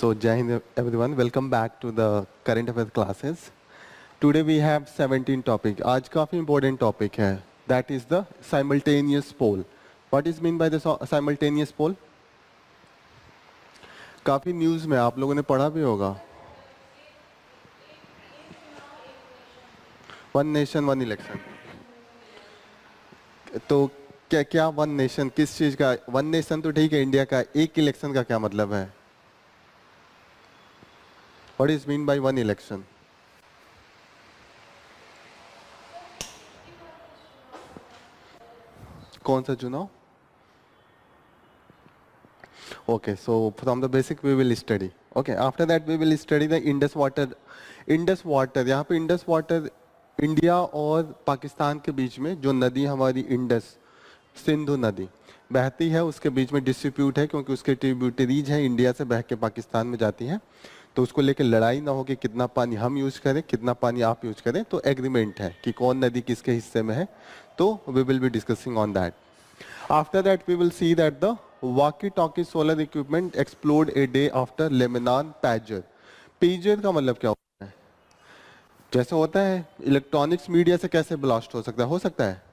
So, Jai Hind everyone, welcome back to the current affairs classes. Today we have 17 topic. आज काफी important topic है. That is the simultaneous poll. What is mean by the simultaneous poll? काफी news में आप लोगों ने पढ़ा भी होगा. One nation one election. तो क्या क्या वन नेशन किस चीज का? वन नेशन तो ठीक है इंडिया का, एक इलेक्शन का क्या मतलब है? What is mean by one election? कौन सा चुनाव? Okay, so from the basic we will study. Okay, after that we will study the Indus water. Indus water, यहाँ पे Indus water इंडिया और पाकिस्तान के बीच में जो नदी हमारी इंडस सिंधु नदी बहती है उसके बीच में डिस्प्यूट है, क्योंकि उसके ट्रिब्यूटरीज हैं इंडिया से बह के पाकिस्तान में जाती हैं. तो उसको लेकर लड़ाई ना हो कि कितना पानी हम यूज करें कितना पानी आप यूज करें. तो एग्रीमेंट है कि कौन नदी किसके हिस्से में है. तो we will be discussing on that. After that we will see that the walkie talkie solar equipment explode a day after Lebanon pager. Pager का मतलब क्या होता है? जैसे होता है इलेक्ट्रॉनिक्स मीडिया से कैसे ब्लास्ट हो सकता है? हो सकता है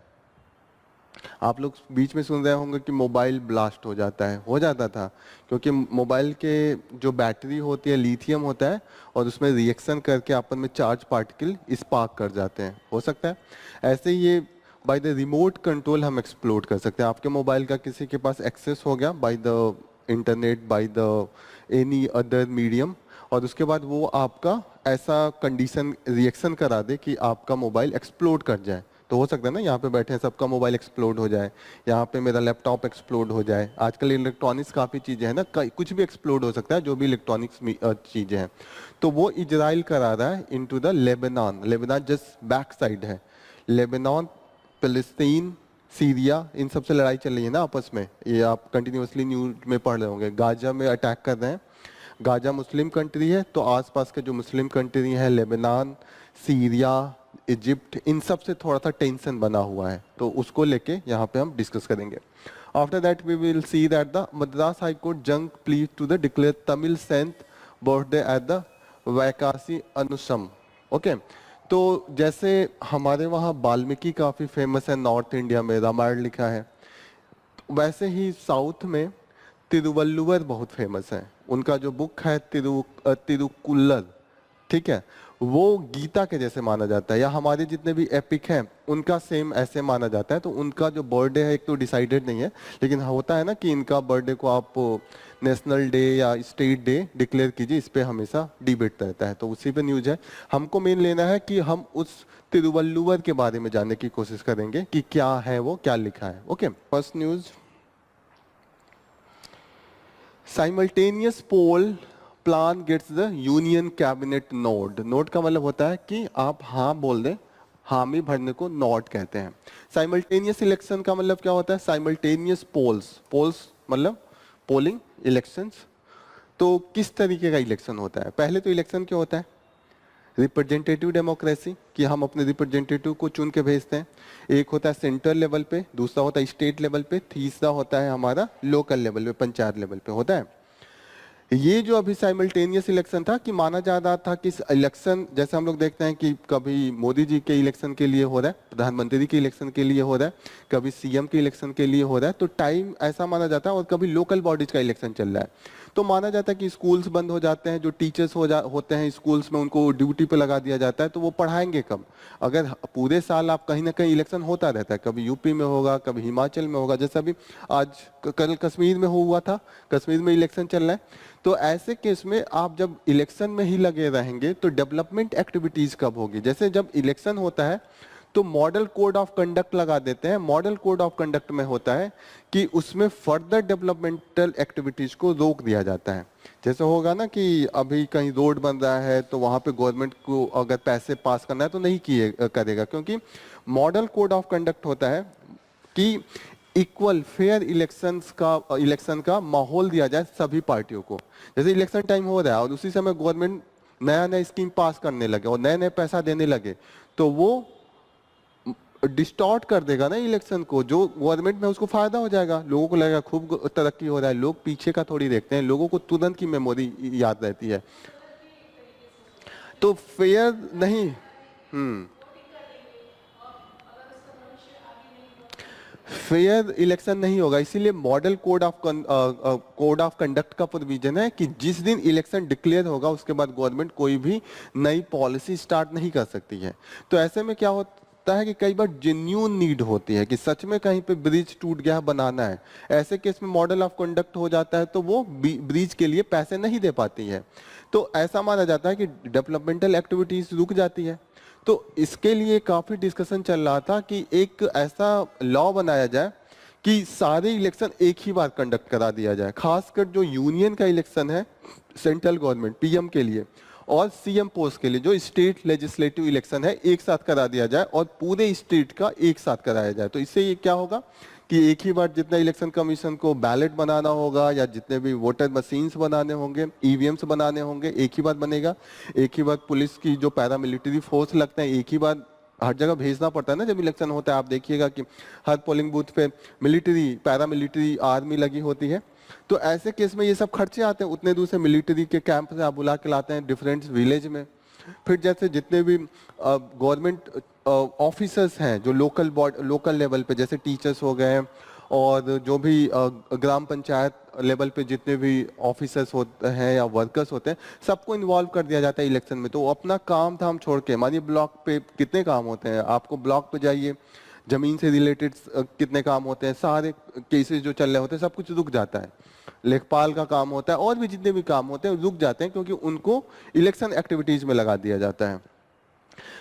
आप लोग बीच में सुन रहे होंगे कि मोबाइल ब्लास्ट हो जाता है. हो जाता था क्योंकि मोबाइल के जो बैटरी होती है लिथियम होता है और उसमें रिएक्शन करके आपस में चार्ज पार्टिकल स्पार्क कर जाते हैं. हो सकता है ऐसे ही ये बाय द रिमोट कंट्रोल हम एक्सप्लोड कर सकते हैं. आपके मोबाइल का किसी के पास एक्सेस हो गया by the internet by the any other medium, और उसके बाद वो आपका ऐसा कंडीशन रिएक्शन करा दे कि आपका मोबाइल एक्सप्लोड कर जाए. तो हो सकता है ना यहाँ पे बैठे हैं सबका मोबाइल एक्सप्लोड हो जाए, यहाँ पे मेरा लैपटॉप एक्सप्लोड हो जाए. आजकल इलेक्ट्रॉनिक्स काफ़ी चीज़ें हैं ना, कुछ भी एक्सप्लोड हो सकता है जो भी इलेक्ट्रॉनिक्स चीज़ें हैं. तो वो इजराइल करा रहा है into the Lebanon. Lebanon just back side है. लेबनान, फिलिस्तीन, सीरिया, इन सबसे लड़ाई चल रही है ना आपस में. ये आप कंटिन्यूसली न्यूज में पढ़ रहे होंगे. गाजा में अटैक कर रहे हैं. गाजा मुस्लिम कंट्री है, तो आसपास के जो मुस्लिम कंट्री हैं लेबनान, सीरिया, इजिप्ट, इन सब से थोड़ा सा टेंशन बना हुआ है. तो उसको लेके यहाँ पे हम डिस्कस करेंगे. After that we will see that the Madras High Court जंग please to the declare Tamil saint birthday at the Vaikasi Anusham. Okay, तो जैसे हमारे वहाँ वाल्मीकि काफ़ी फेमस है नॉर्थ इंडिया में, रामायण लिखा है, वैसे ही साउथ में तिरुवल्लुवर बहुत फेमस है. उनका जो बुक है तिरुकुल्लर, ठीक है, वो गीता के जैसे माना जाता है, या हमारे जितने भी एपिक हैं उनका सेम ऐसे माना जाता है. तो उनका जो बर्थडे है एक तो डिसाइडेड नहीं है, लेकिन होता है ना कि इनका बर्थडे को आप नेशनल डे या स्टेट डे डिक्लेयर कीजिए, इस पे हमेशा डिबेट रहता है. तो उसी पे न्यूज है. हमको मेन लेना है कि हम उस तिरुवल्लुवर के बारे में जानने की कोशिश करेंगे कि क्या है वो, क्या लिखा है. Okay, first news, simultaneous poll plan gets the union cabinet nod. Nod का मतलब होता है कि आप हाँ बोल दें, हामी भरने को नोड कहते हैं. साइमल्टेनियस इलेक्शन का मतलब क्या होता है? साइमल्टेनियस पोल्स, पोल्स मतलब पोलिंग, इलेक्शंस. तो किस तरीके का इलेक्शन होता है? पहले तो इलेक्शन क्या होता है? रिप्रेजेंटेटिव डेमोक्रेसी, कि हम अपने रिप्रेजेंटेटिव को चुन के भेजते हैं. एक होता है सेंट्रल लेवल पे, दूसरा होता है स्टेट लेवल पे, तीसरा होता है हमारा लोकल लेवल पे, पंचायत लेवल पे होता है. ये जो अभी साइमल्टेनियस इलेक्शन था कि माना जा रहा था कि इलेक्शन जैसे हम लोग देखते हैं कि कभी मोदी जी के इलेक्शन के लिए हो रहा है, प्रधानमंत्री के इलेक्शन के लिए हो रहा है, कभी सीएम के इलेक्शन के लिए हो रहा है, तो टाइम ऐसा माना जाता है. और कभी लोकल बॉडीज का इलेक्शन चल रहा है तो माना जाता है कि स्कूल्स बंद हो जाते हैं, जो टीचर्स होते हैं स्कूल्स में उनको ड्यूटी पे लगा दिया जाता है. तो वो पढ़ाएंगे कब? अगर पूरे साल आप कहीं ना कहीं इलेक्शन होता रहता है, कभी यूपी में होगा, कभी हिमाचल में होगा, जैसा अभी आज कल कश्मीर में हुआ था, कश्मीर में इलेक्शन चल रहा है. तो ऐसे केस में आप जब इलेक्शन में ही लगे रहेंगे तो डेवलपमेंट एक्टिविटीज कब होगी? जैसे जब इलेक्शन होता है तो मॉडल कोड ऑफ कंडक्ट लगा देते हैं. मॉडल कोड ऑफ कंडक्ट में होता है कि उसमें फर्दर डेवलपमेंटल एक्टिविटीज को रोक दिया जाता है. जैसे होगा ना कि अभी कहीं रोड बन रहा है तो वहां पे गवर्नमेंट को अगर पैसे पास करना है तो नहीं करेगा, क्योंकि मॉडल कोड ऑफ कंडक्ट होता है कि इक्वल फेयर इलेक्शन का माहौल दिया जाए सभी पार्टियों को. जैसे इलेक्शन टाइम हो रहा है और उसी समय गवर्नमेंट नया नया स्कीम पास करने लगे और नए नए पैसा देने लगे, तो वो डिस्टॉर्ट कर देगा ना इलेक्शन को, जो गवर्नमेंट में उसको फायदा हो जाएगा, लोगों को लगेगा खूब तरक्की हो रहा है, लोग पीछे का थोड़ी देखते हैं, लोगों को तुरंत की मेमोरी याद रहती है। तो फेयर नहीं। हम्म। फेयर इलेक्शन नहीं होगा, इसीलिए मॉडल कोड ऑफ कंडक्ट का प्रोविजन है कि जिस दिन इलेक्शन डिक्लेयर होगा उसके बाद गवर्नमेंट कोई भी नई पॉलिसी स्टार्ट नहीं कर सकती है। तो ऐसे में क्या होता है कि कई बार जेन्यून नीड होती है कि सच में कहीं पे ब्रिज टूट गया, बनाना है, ऐसे केस में मॉडल ऑफ कंडक्ट हो जाता है तो वो ब्रिज के लिए पैसे नहीं दे पाती है। तो ऐसा माना जाता है कि डेवलपमेंटल एक्टिविटीज रुक जाती है। तो इसके लिए काफी डिस्कशन चल रहा था कि एक ऐसा लॉ बनाया जाए कि सारे इलेक्शन एक ही बार कंडक्ट करा दिया जाए, खासकर जो यूनियन का इलेक्शन है सेंट्रल गवर्नमेंट पीएम के लिए और सीएम पोस्ट के लिए, जो स्टेट लेजिस्लेटिव इलेक्शन है, एक साथ करा दिया जाए और पूरे स्टेट का एक साथ कराया जाए। तो इससे ये क्या होगा कि एक ही बार जितना इलेक्शन कमीशन को बैलेट बनाना होगा या जितने भी वोटर मशीन्स बनाने होंगे, ईवीएम्स बनाने होंगे, एक ही बार बनेगा। एक ही बार पुलिस की जो पैरामिलिट्री फोर्स लगता है एक ही बार हर जगह भेजना पड़ता है ना जब इलेक्शन होता है। आप देखिएगा कि हर पोलिंग बूथ पे मिलिट्री, पैरामिलिट्री आर्मी लगी होती है। तो ऐसे केस में ये सब खर्चे आते हैं, उतने दूर से मिलिट्री के कैंप से आप बुला के लाते हैं डिफरेंट विलेज में। फिर जैसे जितने भी गवर्नमेंट ऑफिसर्स हैं जो लोकल लेवल पे, जैसे टीचर्स हो गए और जो भी ग्राम पंचायत लेवल पे जितने भी ऑफिसर्स होते हैं या वर्कर्स होते हैं, सबको इन्वॉल्व कर दिया जाता है इलेक्शन में। तो वो अपना काम धाम छोड़ के, मानिए ब्लॉक पे कितने काम होते हैं, आपको ब्लॉक पे जाइए, जमीन से रिलेटेड कितने काम होते हैं, सारे केसेस जो चल रहे होते हैं सब कुछ रुक जाता है। लेखपाल का काम होता है और भी जितने भी काम होते हैं रुक जाते हैं क्योंकि उनको इलेक्शन एक्टिविटीज में लगा दिया जाता है।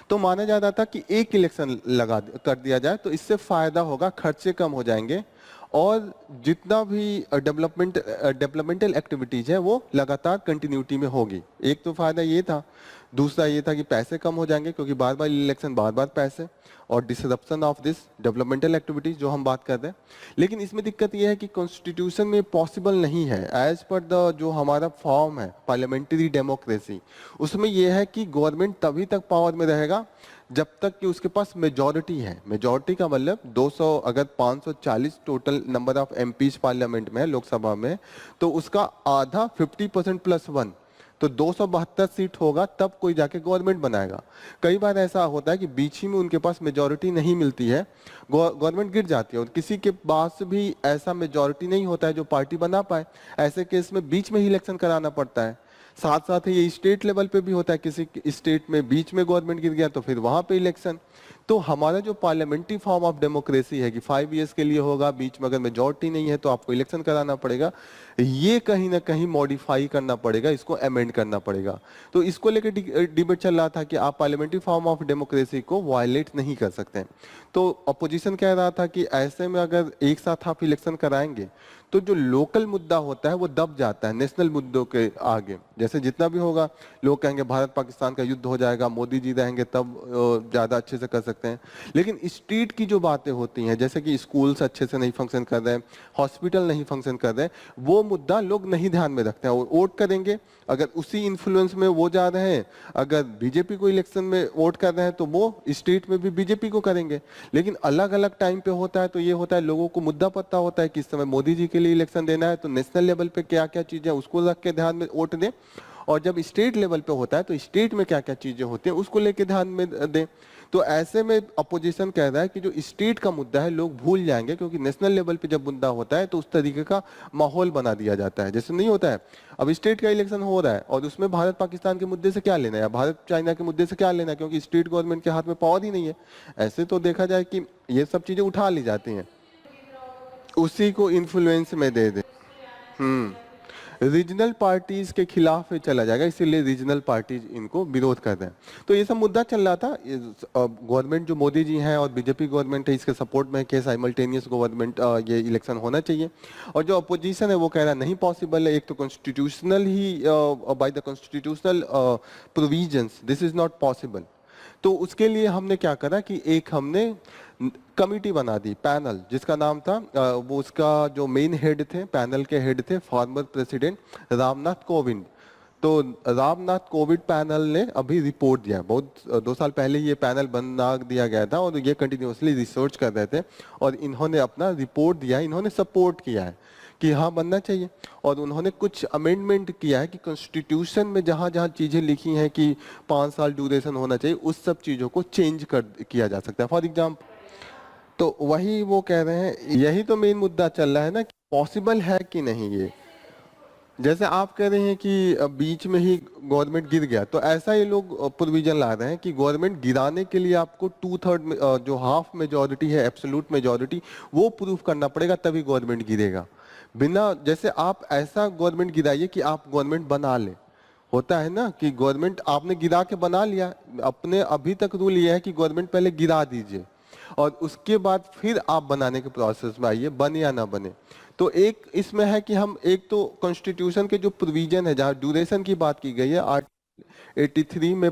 तो माना जाता था कि एक इलेक्शन कर दिया जाए तो इससे फायदा होगा, खर्चे कम हो जाएंगे और जितना भी डेवलपमेंटल एक्टिविटीज है वो लगातार कंटिन्यूटी में होगी। एक तो फायदा ये था। दूसरा ये था कि पैसे कम हो जाएंगे क्योंकि बार बार इलेक्शन, बार बार पैसे और disruption of this developmental activities जो हम बात कर रहे हैं। लेकिन इसमें दिक्कत ये है कि कॉन्स्टिट्यूशन में पॉसिबल नहीं है। एज पर द जो हमारा फॉर्म है पार्लियामेंट्री डेमोक्रेसी, उसमें यह है कि गवर्नमेंट तभी तक पावर में रहेगा जब तक कि उसके पास मेजॉरिटी है। मेजॉरिटी का मतलब 200, अगर 540 total number of MPs parliament में है, लोकसभा में, तो उसका आधा 50% प्लस 1, तो 272 सीट होगा तब कोई जाके गवर्नमेंट बनाएगा। कई बार ऐसा होता है कि बीच ही में उनके पास मेजॉरिटी नहीं मिलती है, गवर्नमेंट गिर जाती है और किसी के पास भी ऐसा मेजॉरिटी नहीं होता है जो पार्टी बना पाए। ऐसे केस में बीच में ही इलेक्शन कराना पड़ता है। साथ साथ ही ये स्टेट लेवल पे भी होता है, किसी स्टेट में बीच में गवर्नमेंट गिर गया तो फिर वहां पे इलेक्शन। तो हमारा जो पार्लियामेंट्री फॉर्म ऑफ डेमोक्रेसी है कि 5 इयर्स के लिए होगा, बीच में अगर मेजॉरिटी नहीं है तो आपको इलेक्शन कराना पड़ेगा, ये कहीं ना कहीं मॉडिफाई करना पड़ेगा, इसको अमेंड करना पड़ेगा। तो इसको लेकर डिबेट चल रहा था कि आप पार्लियामेंट्री फॉर्म ऑफ डेमोक्रेसी को वायलेट नहीं कर सकते। तो अपोजिशन कह रहा था कि ऐसे में अगर एक साथ आप इलेक्शन कराएंगे तो जो लोकल मुद्दा होता है वो दब जाता है नेशनल मुद्दों के आगे। जैसे जितना भी होगा लोग कहेंगे भारत पाकिस्तान का युद्ध हो जाएगा, मोदी जी रहेंगे तब ज्यादा अच्छे से कर सकते हैं। लेकिन स्ट्रीट की जो बातें होती हैं, जैसे कि स्कूल्स अच्छे से नहीं फंक्शन कर रहे हैं, हॉस्पिटल नहीं फंक्शन कर रहे हैं, वो मुद्दा लोग नहीं ध्यान में रखते हैं और वोट करेंगे। अगर उसी इन्फ्लुएंस में वो जा रहे हैं, अगर बीजेपी को इलेक्शन में वोट कर रहे हैं तो वो स्टेट में भी बीजेपी को करेंगे। लेकिन अलग अलग टाइम पे होता है तो ये होता है, लोगों को मुद्दा पता होता है कि इस समय मोदी जी के लिए इलेक्शन देना है तो नेशनल लेवल पे क्या क्या चीजें उसको रख के ध्यान में वोट दें, और जब स्टेट लेवल पे होता है तो स्टेट में क्या क्या चीजें होती हैं उसको लेके ध्यान में दें। तो ऐसे में अपोजिशन कह रहा है कि जो स्टेट का मुद्दा है लोग भूल जाएंगे, क्योंकि नेशनल लेवल पे जब मुद्दा होता है तो उस तरीके का माहौल बना दिया जाता है। जैसे नहीं होता है, अब स्टेट का इलेक्शन हो रहा है और उसमें भारत पाकिस्तान के मुद्दे से क्या लेना है, भारत चाइना के मुद्दे से क्या लेना है, क्योंकि स्टेट गवर्नमेंट के हाथ में पावर ही नहीं है। ऐसे तो देखा जाए कि ये सब चीजें उठा ली जाती हैं, उसी को इन्फ्लुएंस में दे दे। रीजनल पार्टीज के खिलाफ ही चला जाएगा, इसीलिए रीजनल पार्टीज इनको विरोध कर रहे हैं। तो ये सब मुद्दा चल रहा था। गवर्नमेंट जो मोदी जी हैं और बीजेपी गवर्नमेंट है इसके सपोर्ट में कि साइमल्टेनियस गवर्नमेंट ये इलेक्शन होना चाहिए, और जो अपोजिशन है वो कह रहा नहीं पॉसिबल है। एक तो constitutional he by the constitutional provisions this is not possible. तो उसके लिए हमने क्या करा कि एक हमने कमिटी बना दी, पैनल, जिसका नाम था वो उसका जो मेन हेड थे, पैनल के हेड थे फॉर्मर प्रेसिडेंट रामनाथ कोविंद। तो रामनाथ कोविड पैनल ने अभी रिपोर्ट दिया है, बहुत 2 साल पहले ये पैनल बना दिया गया था और ये कंटिन्यूअसली रिसर्च कर रहे थे और इन्होंने अपना रिपोर्ट दिया है, इन्होंने सपोर्ट किया है कि हाँ बनना चाहिए। और उन्होंने कुछ अमेंडमेंट किया है कि कॉन्स्टिट्यूशन में जहाँ जहाँ चीज़ें लिखी हैं कि 5 साल ड्यूरेशन होना चाहिए, उस सब चीज़ों को चेंज कर किया जा सकता है। फॉर एग्जाम्पल, तो वही वो कह रहे हैं, यही तो मेन मुद्दा चल रहा है ना कि पॉसिबल है कि नहीं ये। जैसे आप कह रहे हैं कि बीच में ही गवर्नमेंट गिर गया, तो ऐसा ही लोग प्रोविजन ला रहे हैं कि गवर्नमेंट गिराने के लिए आपको 2/3 जो हाफ मेजोरिटी है, एब्सोल्यूट मेजोरिटी, वो प्रूफ करना पड़ेगा, तभी गवर्नमेंट गिरेगा। बिना, जैसे आप ऐसा गवर्नमेंट गिराइए कि आप गवर्नमेंट बना ले। होता है ना कि गवर्नमेंट आपने गिरा के बना लिया, अपने अभी तक रूल ये है कि गवर्नमेंट पहले गिरा दीजिए और उसके बाद फिर आप बनाने के प्रोसेस में आइए, बने या ना बने। तो एक इसमें है कि हम एक तो कॉन्स्टिट्यूशन के जो प्रोविजन है, जहाँ ड्यूरेशन की बात की गई है, आर्टिकल 83 में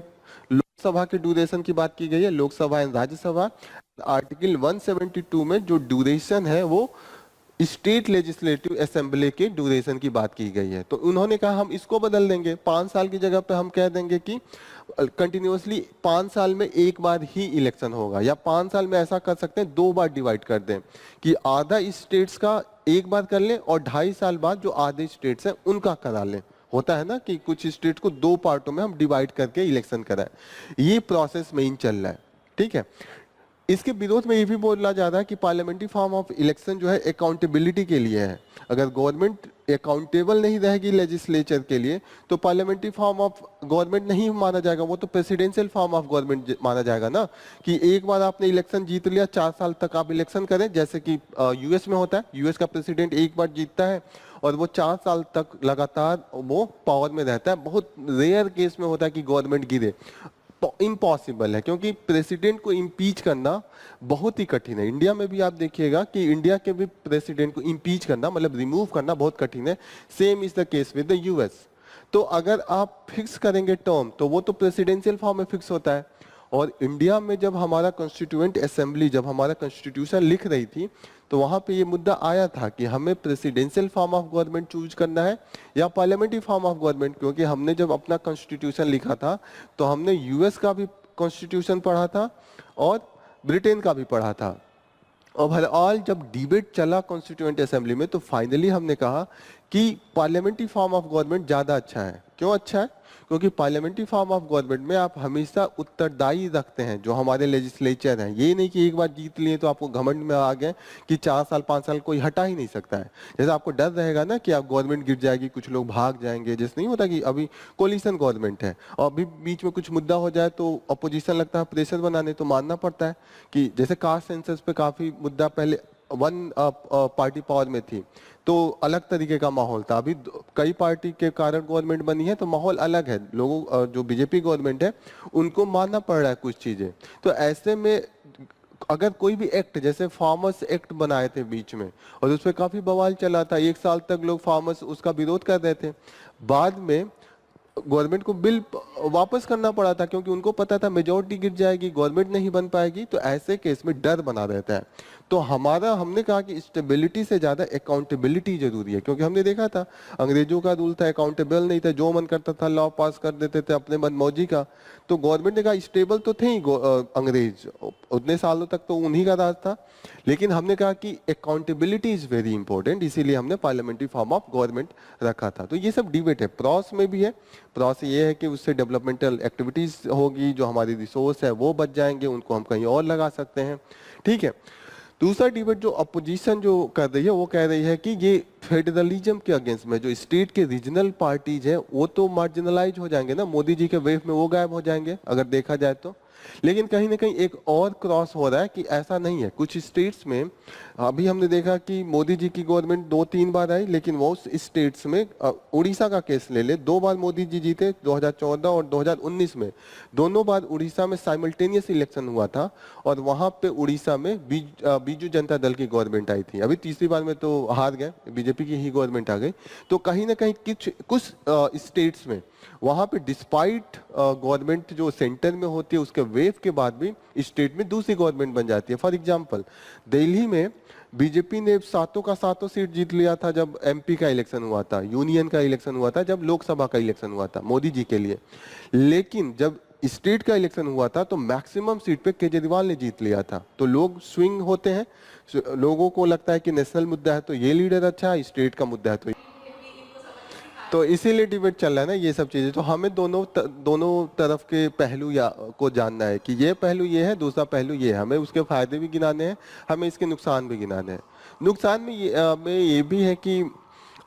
लोकसभा के ड्यूरेशन की बात की गई है, लोकसभा एंड राज्यसभा। आर्टिकल 172 में जो ड्यूरेशन है वो स्टेट लेजिस्लेटिव असेंबली के ड्यूरेशन की बात की गई है। तो उन्होंने कहा हम इसको बदल देंगे, 5 साल की जगह पे हम कह देंगे कि कंटिन्यूअसली 5 साल में एक बार ही इलेक्शन होगा, या 5 साल में ऐसा कर सकते हैं 2 बार डिवाइड कर दें कि आधा स्टेट्स का एक बार कर लें और 2.5 साल बाद जो आधे स्टेट्स हैं उनका करा लें। होता है ना कि कुछ स्टेट को 2 पार्टों में हम डिवाइड करके इलेक्शन कराएं। ये प्रोसेस मेन चल रहा है, ठीक है। इसके विरोध में ये भी बोला जा रहा है कि पार्लियामेंट्री फॉर्म ऑफ इलेक्शन जो है अकाउंटेबिलिटी के लिए है। अगर गवर्नमेंट अकाउंटेबल नहीं रहेगी लेजिस्लेचर के लिए, तो पार्लियामेंट्री फॉर्म ऑफ गवर्नमेंट नहीं माना जाएगा, वो तो प्रेसिडेंशियल फॉर्म ऑफ गवर्नमेंट माना जाएगा ना। कि एक बार आपने इलेक्शन जीत लिया, 4 साल तक आप इलेक्शन करें, जैसे कि यूएस में होता है। यूएस का प्रेसिडेंट एक बार जीतता है और वो 4 साल तक लगातार वो पावर में रहता है। बहुत रेयर केस में होता है कि गवर्नमेंट गिरे, इम्पॉसिबल है, क्योंकि प्रेसिडेंट को इम्पीच करना बहुत ही कठिन है। इंडिया में भी आप देखिएगा कि इंडिया के भी प्रेसिडेंट को इम्पीच करना, मतलब रिमूव करना, बहुत कठिन है। Same is the case with the US. तो अगर आप फिक्स करेंगे टर्म, तो वो तो प्रेसिडेंशियल फॉर्म में फिक्स होता है। और इंडिया में जब हमारा कॉन्स्टिट्यूएंट असेंबली, जब हमारा कॉन्स्टिट्यूशन लिख रही थी, तो वहां पे ये मुद्दा आया था कि हमें presidential form of government choose करना है या पार्लियामेंट्री फॉर्म ऑफ गवर्नमेंट। क्योंकि हमने जब अपना कॉन्स्टिट्यूशन लिखा था तो हमने यूएस का भी कॉन्स्टिट्यूशन पढ़ा था और ब्रिटेन का भी पढ़ा था। ओवरऑल जब डिबेट चला कॉन्स्टिट्यूएंट असेंबली में, तो फाइनली हमने कहा कि पार्लियामेंट्री फॉर्म ऑफ गवर्नमेंट ज़्यादा अच्छा है। क्यों अच्छा है? क्योंकि पार्लियामेंट्री फॉर्म ऑफ गवर्नमेंट में आप हमेशा उत्तरदायी रखते हैं जो हमारे लेजिस्लेचर हैं। ये नहीं कि एक बार जीत लिए तो आपको घमंड में आ गए कि 4 साल 5 साल कोई हटा ही नहीं सकता है। जैसे आपको डर रहेगा ना कि आप गवर्नमेंट गिर जाएगी, कुछ लोग भाग जाएंगे। जैसे नहीं होता कि अभी कोलिशन गवर्नमेंट है और अभी बीच में कुछ मुद्दा हो जाए तो अपोजिशन लगता है प्रेशर बनाने, तो मानना पड़ता है कि जैसे कास्ट सेंसस पे काफी मुद्दा पहले वन पार्टी पावर में थी तो अलग तरीके का माहौल था। अभी कई पार्टी के कारण गवर्नमेंट बनी है तो माहौल अलग है। लोगों जो बीजेपी गवर्नमेंट है उनको मानना पड़ रहा है कुछ चीजें। तो ऐसे में अगर कोई भी एक्ट, जैसे फार्मर्स एक्ट बनाए थे बीच में और उस पर काफी बवाल चला था, 1 साल तक लोग फार्मर्स उसका विरोध कर रहे थे। बाद में गवर्नमेंट को बिल वापस करना पड़ा था क्योंकि उनको पता था मेजोरिटी गिर जाएगी, गवर्नमेंट नहीं बन पाएगी। तो ऐसे केस में डर बना रहता है। तो हमने कहा कि स्टेबिलिटी से ज्यादा अकाउंटेबिलिटी जरूरी है, क्योंकि हमने देखा था अंग्रेजों का रूल था, अकाउंटेबल नहीं था, जो मन करता था लॉ पास कर देते थे अपने मनमौजी का। तो गवर्नमेंट ने कहा स्टेबल तो थे ही अंग्रेज, उतने सालों तक तो उन्हीं का राज था। लेकिन हमने कहा कि अकाउंटेबिलिटी इज वेरी इंपॉर्टेंट, इसीलिए हमने पार्लियामेंट्री फॉर्म ऑफ गवर्नमेंट रखा था। तो ये सब डिबेट है, प्रॉस में भी है। प्रॉस ये है कि उससे डेवलपमेंटल एक्टिविटीज होगी, जो हमारी रिसोर्स है वो बच जाएंगे, उनको हम कहीं और लगा सकते हैं। ठीक है। दूसरा डिबेट जो अपोजिशन जो कर रही है वो कह रही है कि ये फेडरलिज्म के अगेंस्ट में जो स्टेट के रीजनल पार्टीज हैं वो तो मार्जिनलाइज हो जाएंगे ना, मोदी जी के वेव में वो गायब हो जाएंगे अगर देखा जाए तो। लेकिन कहीं ना कहीं एक और क्रॉस हो रहा है कि ऐसा नहीं है। कुछ स्टेट्स में अभी हमने देखा कि मोदी जी की गवर्नमेंट 2-3 बार आई, लेकिन वो स्टेट्स में उड़ीसा का केस ले ले, 2 बार मोदी जी जीते, 2014 और 2019 में। दोनों बार उड़ीसा में साइमल्टेनियस इलेक्शन हुआ था और वहां पे उड़ीसा में बीजू जनता दल की गवर्नमेंट आई थी। अभी तीसरी बार में तो हार गए, बीजेपी की ही गवर्नमेंट आ गई। तो कहीं ना कहीं कुछ स्टेट्स में वहां पे डिस्पाइट गवर्नमेंट जो सेंटर में होती है उसके वेव के बाद भी स्टेट में दूसरी गवर्नमेंट बन जाती है। फॉर एग्जांपल दिल्ली में बीजेपी ने सातों का सातों सीट जीत लिया था जब एमपी का इलेक्शन हुआ था, यूनियन का इलेक्शन हुआ था, जब लोकसभा का इलेक्शन हुआ था मोदी जी के लिए। लेकिन जब स्टेट का इलेक्शन हुआ था तो मैक्सिमम सीट पे केजरीवाल ने जीत लिया था। तो लोग स्विंग होते हैं, लोगों को लगता है कि नेशनल मुद्दा है तो ये लीडर अच्छा है, स्टेट का मुद्दा है तो इसीलिए डिबेट चल रहा है ना ये सब चीजें। तो हमें दोनों तरफ के पहलू को जानना है कि ये पहलू ये है, दूसरा पहलू ये है, हमें उसके फायदे भी गिनाने हैं, हमें इसके नुकसान भी गिनाने हैं। नुकसान में ये भी है कि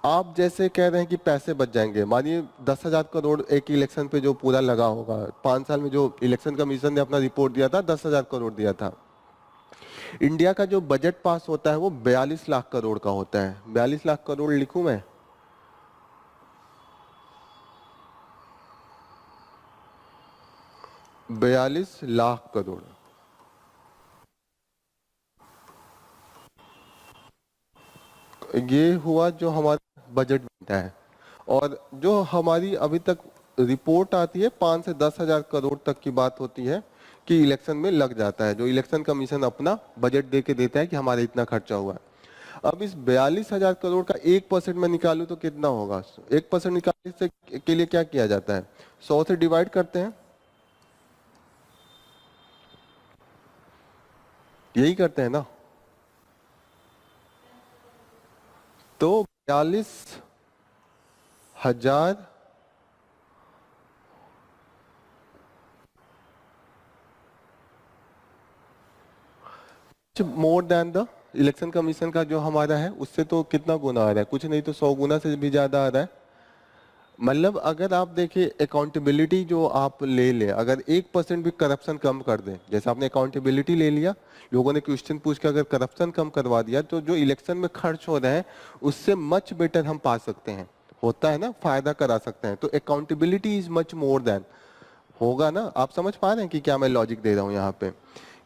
आप जैसे कह रहे हैं कि पैसे बच जाएंगे, मानिए 10,000 करोड़ एक इलेक्शन पे जो पूरा लगा होगा, 5 साल में जो इलेक्शन कमीशन ने अपना रिपोर्ट दिया था 10,000 करोड़ दिया था। इंडिया का जो बजट पास होता है वो 42 लाख करोड़ का होता है। 42 लाख करोड़ लिखूं मैं? 42 लाख करोड़। ये हुआ जो हमारा बजट बनता है। और जो हमारी अभी तक रिपोर्ट आती है 5 से 10 हजार करोड़ तक की बात होती है कि इलेक्शन में लग जाता है, जो इलेक्शन कमीशन अपना बजट दे के देता है कि हमारा इतना खर्चा हुआ है। अब इस 42,000 करोड़ का 1% में निकालूं तो कितना होगा? 1% निकालने से के लिए क्या किया जाता है? 100 से डिवाइड करते हैं, यही करते हैं ना। तो 42,000 more than the election commission का जो हमारा है उससे तो कितना गुना आ रहा है? कुछ नहीं तो 100 गुना से भी ज्यादा आ रहा है। मतलब अगर आप देखिए अकाउंटेबिलिटी जो आप ले लें, अगर 1% भी करप्शन कम कर दें, जैसे आपने अकाउंटेबिलिटी ले लिया, लोगों ने क्वेश्चन पूछ के अगर करप्शन कम करवा दिया तो जो इलेक्शन में खर्च हो रहे हैं उससे मच बेटर हम पा सकते हैं। होता है ना, फायदा करा सकते हैं। तो accountability is much more than होगा ना। आप समझ पा रहे हैं कि क्या मैं लॉजिक दे रहा हूँ यहाँ पे?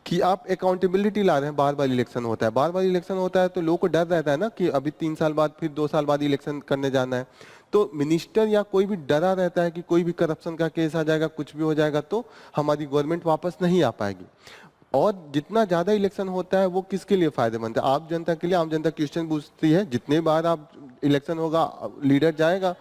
कि आप अकाउंटेबिलिटी ला रहे हैं। बार बार इलेक्शन होता है, बार बार इलेक्शन होता है तो लोगों को डर रहता है ना कि अभी 3 साल बाद फिर 2 साल बाद इलेक्शन करने जाना है। तो मिनिस्टर या कोई भी डरा रहता है कि कोई भी करप्शन का केस आ जाएगा, कुछ भी हो जाएगा तो हमारी गवर्नमेंट वापस नहीं आ पाएगी। और जितना ज्यादा इलेक्शन होता है वो किसके लिए फायदेमंद है? आम जनता के लिए। आम जनता क्वेश्चन पूछती है, जितने बार आप इलेक्शन होगा लीडर जाएगा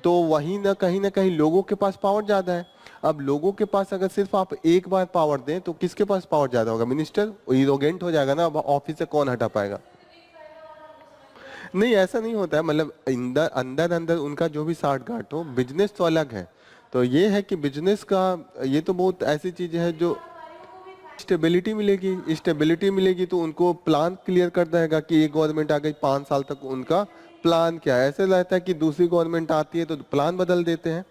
तो वहीं ना कहीं लोगों के पास पावर ज्यादा है। अब लोगों के पास अगर सिर्फ आप एक बार पावर दें तो किसके पास पावर ज्यादा होगा? मिनिस्टर इरोगेंट हो जाएगा ना, अब ऑफिस से कौन हटा पाएगा? नहीं, ऐसा नहीं होता है। मतलब अंदर अंदर अंदर उनका जो भी साठ गांठ हो, बिजनेस तो अलग है। तो ये है कि बिजनेस का ये तो बहुत ऐसी चीज है जो स्टेबिलिटी मिलेगी। स्टेबिलिटी मिलेगी तो उनको प्लान क्लियर कर देगा कि एक गवर्नमेंट आ गई 5 साल तक उनका प्लान क्या है। ऐसे रहता है कि दूसरी गवर्नमेंट आती है तो प्लान बदल देते हैं।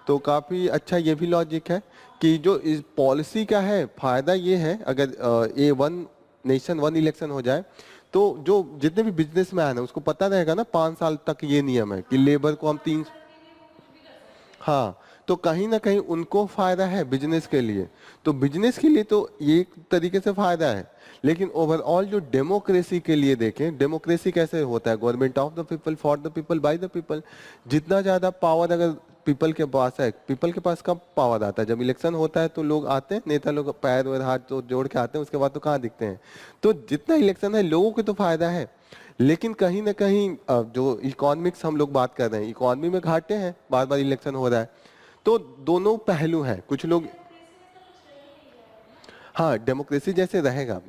तो काफी अच्छा ये भी लॉजिक है कि जो इस पॉलिसी का है फायदा ये है, अगर ये वन नेशन वन इलेक्शन हो जाए तो जो जितने भी बिजनेसमैन है उसको पता रहेगा ना 5 साल तक ये नियम है कि लेबर को हम 3। हाँ, तो कहीं ना कहीं उनको फायदा है बिजनेस के लिए। तो बिजनेस के लिए तो ये एक तरीके से फायदा है। लेकिन ओवरऑल जो डेमोक्रेसी के लिए देखें, डेमोक्रेसी कैसे होता है? Government of the people, for the people, by the people. जितना ज्यादा पावर अगर पीपल के पास है, पीपल के पास कब पावर आता है? जब इलेक्शन होता है तो लोग आते हैं, नेता लोग पैर और हाथ तो जोड़ के आते हैं, उसके बाद तो कहाँ दिखते हैं। तो जितना इलेक्शन है लोगों को तो फायदा है। लेकिन कहीं ना कहीं जो इकोनॉमिक्स हम लोग बात कर रहे हैं, इकोनॉमी में घाटे हैं, बार बार इलेक्शन हो रहा है। तो दोनों पहलू हैं। कुछ लोग, हाँ डेमोक्रेसी जैसे रहेगा,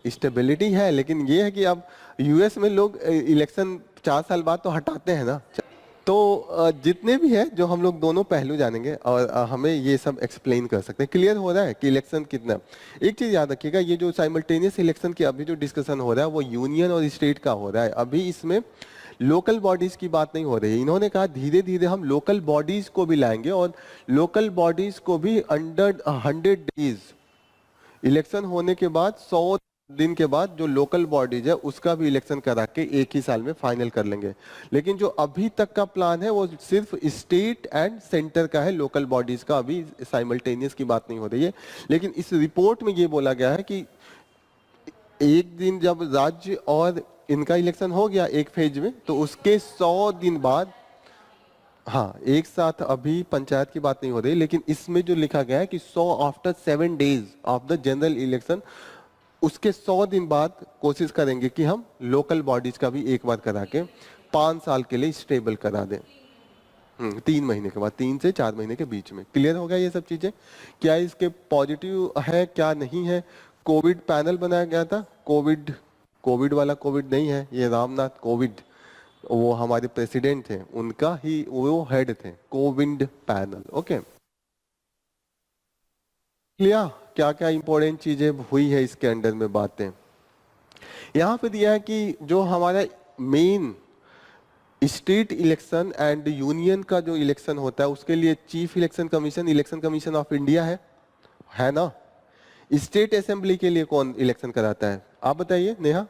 स्टेबिलिटी है, लेकिन ये है कि अब यूएस में लोग इलेक्शन 4 साल बाद तो हटाते हैं ना। तो जितने भी है जो हम लोग दोनों पहलू जानेंगे और हमें ये सब एक्सप्लेन कर सकते हैं। क्लियर हो रहा है कि इलेक्शन कितना। एक चीज याद रखिएगा, ये जो साइमल्टेनियस इलेक्शन की अभी जो डिस्कशन हो रहा है वो यूनियन और स्टेट का हो रहा है। अभी इसमें लोकल बॉडीज की बात नहीं हो रही है। इन्होंने कहा धीरे धीरे हम लोकल बॉडीज को भी लाएंगे और लोकल बॉडीज को भी अंडर 100 डेज इलेक्शन होने के बाद, 100 दिन के बाद जो लोकल बॉडीज है उसका भी इलेक्शन करा के एक ही साल में फाइनल कर लेंगे। लेकिन जो अभी तक का प्लान है वो सिर्फ स्टेट एंड सेंटर का है, लोकल बॉडीज का अभी साइमल्टेनियस की बात नहीं हो रही है। लेकिन इस रिपोर्ट में ये बोला गया है कि एक दिन जब राज्य और इनका इलेक्शन हो गया एक फेज में तो उसके 100 दिन बाद, हाँ एक साथ अभी पंचायत की बात नहीं हो रही, लेकिन इसमें जो लिखा गया है कि 100 after 7 days of the general election उसके 100 दिन बाद कोशिश करेंगे कि हम लोकल बॉडीज का भी एक बार करा के 5 साल के लिए स्टेबल करा दें। 3 महीने के बाद, 3 से 4 महीने के बीच में। क्लियर हो गया ये सब चीजें? क्या इसके पॉजिटिव है क्या नहीं है? कोविड पैनल बनाया गया था। कोविड कोविड वाला कोविड नहीं है, ये रामनाथ कोविड, वो हमारे प्रेसिडेंट थे, उनका ही वो हेड थे, कोविड पैनल। Okay, clear? क्या क्या इंपॉर्टेंट चीजें हुई है इसके अंडर में बातें। यहाँ पे दिया है कि जो हमारा main state election and union का जो इलेक्शन होता है उसके लिए chief election commission election commission of India है ना। स्टेट असेंबली के लिए कौन इलेक्शन कराता है, आप बताइए नेहा?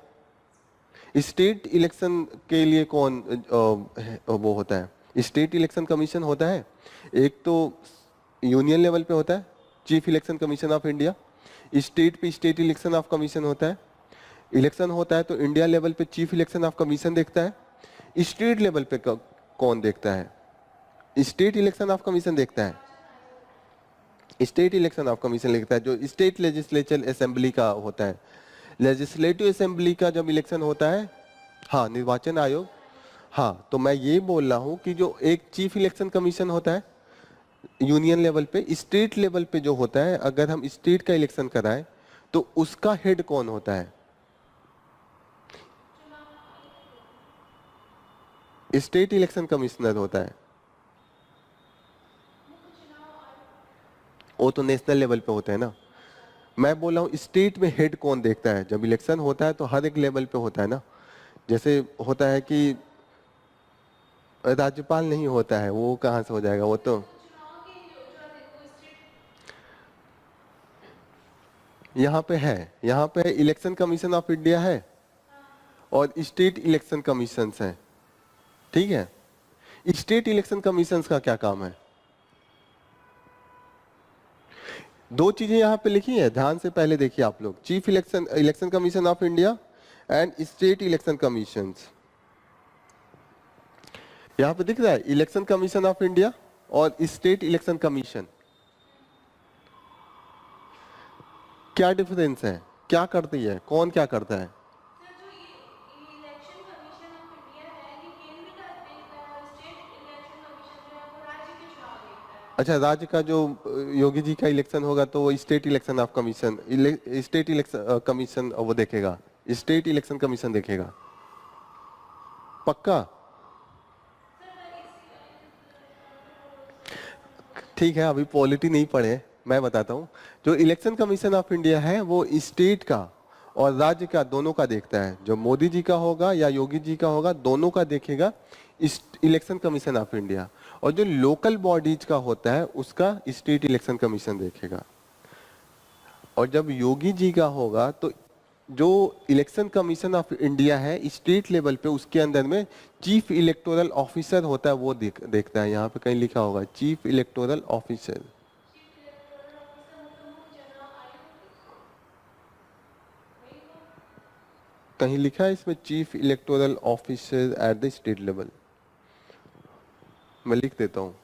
स्टेट इलेक्शन के लिए कौन वो होता है? स्टेट इलेक्शन कमीशन होता है। एक तो यूनियन लेवल पे होता है chief election commission of India, state पे स्टेट इलेक्शन ऑफ कमीशन होता है। इलेक्शन होता है तो इंडिया लेवल पे चीफ इलेक्शन ऑफ कमीशन देखता है। स्टेट लेवल पे कौन देखता है? स्टेट इलेक्शन ऑफ कमीशन देखता है। स्टेट इलेक्शन ऑफ कमीशन लिखता है जो स्टेट लेजिस्लेचर असेंबली का होता है। लेजिस्लेटिव असेंबली का जब इलेक्शन होता है, हाँ, निर्वाचन आयोग। हाँ, तो मैं ये बोल रहा हूँ कि जो एक चीफ इलेक्शन कमीशन होता है यूनियन लेवल पे, स्टेट लेवल पे जो होता है, अगर हम स्टेट का इलेक्शन कराएं तो उसका हेड कौन होता है? स्टेट इलेक्शन कमिश्नर होता है। वो तो नेशनल लेवल पे होता है ना। मैं बोल रहा हूँ स्टेट में हेड कौन देखता है? जब इलेक्शन होता है तो हर एक लेवल पे होता है ना। जैसे होता है कि राज्यपाल नहीं होता है, वो कहाँ से हो जाएगा? वो तो यहाँ पे है, यहाँ पे इलेक्शन कमीशन ऑफ इंडिया है और स्टेट इलेक्शन कमीशन है। ठीक है, स्टेट इलेक्शन कमीशन का क्या काम है? दो चीजें यहाँ पे लिखी है, ध्यान से पहले देखिए आप लोग। Chief election commission of India and state election commission. यहाँ पे दिख रहा है इलेक्शन कमीशन ऑफ इंडिया और स्टेट इलेक्शन कमीशन। क्या डिफरेंस है? क्या करती है? कौन क्या करता है? अच्छा, राज्य का जो योगी जी का इलेक्शन होगा तो वो state election of commission, state election commission वो देखेगा, स्टेट इलेक्शन कमीशन देखेगा। पक्का? ठीक है, अभी पॉलिटी नहीं पढ़े, मैं बताता हूँ। जो इलेक्शन कमीशन ऑफ इंडिया है वो स्टेट का और राज्य का दोनों का देखता है। जो मोदी जी का होगा या योगी जी का होगा, दोनों का देखेगा इलेक्शन कमीशन ऑफ इंडिया। और जो लोकल बॉडीज का होता है उसका स्टेट इलेक्शन कमीशन देखेगा। और जब योगी जी का होगा तो जो इलेक्शन कमीशन ऑफ इंडिया है स्टेट लेवल पे, उसके अंदर में चीफ इलेक्टोरल ऑफिसर होता है, वो देखता है। यहाँ पे कहीं लिखा होगा चीफ इलेक्टोरल ऑफिसर। कहीं लिखा है इसमें chief electoral officer at the state level? मैं लिख देता हूँ।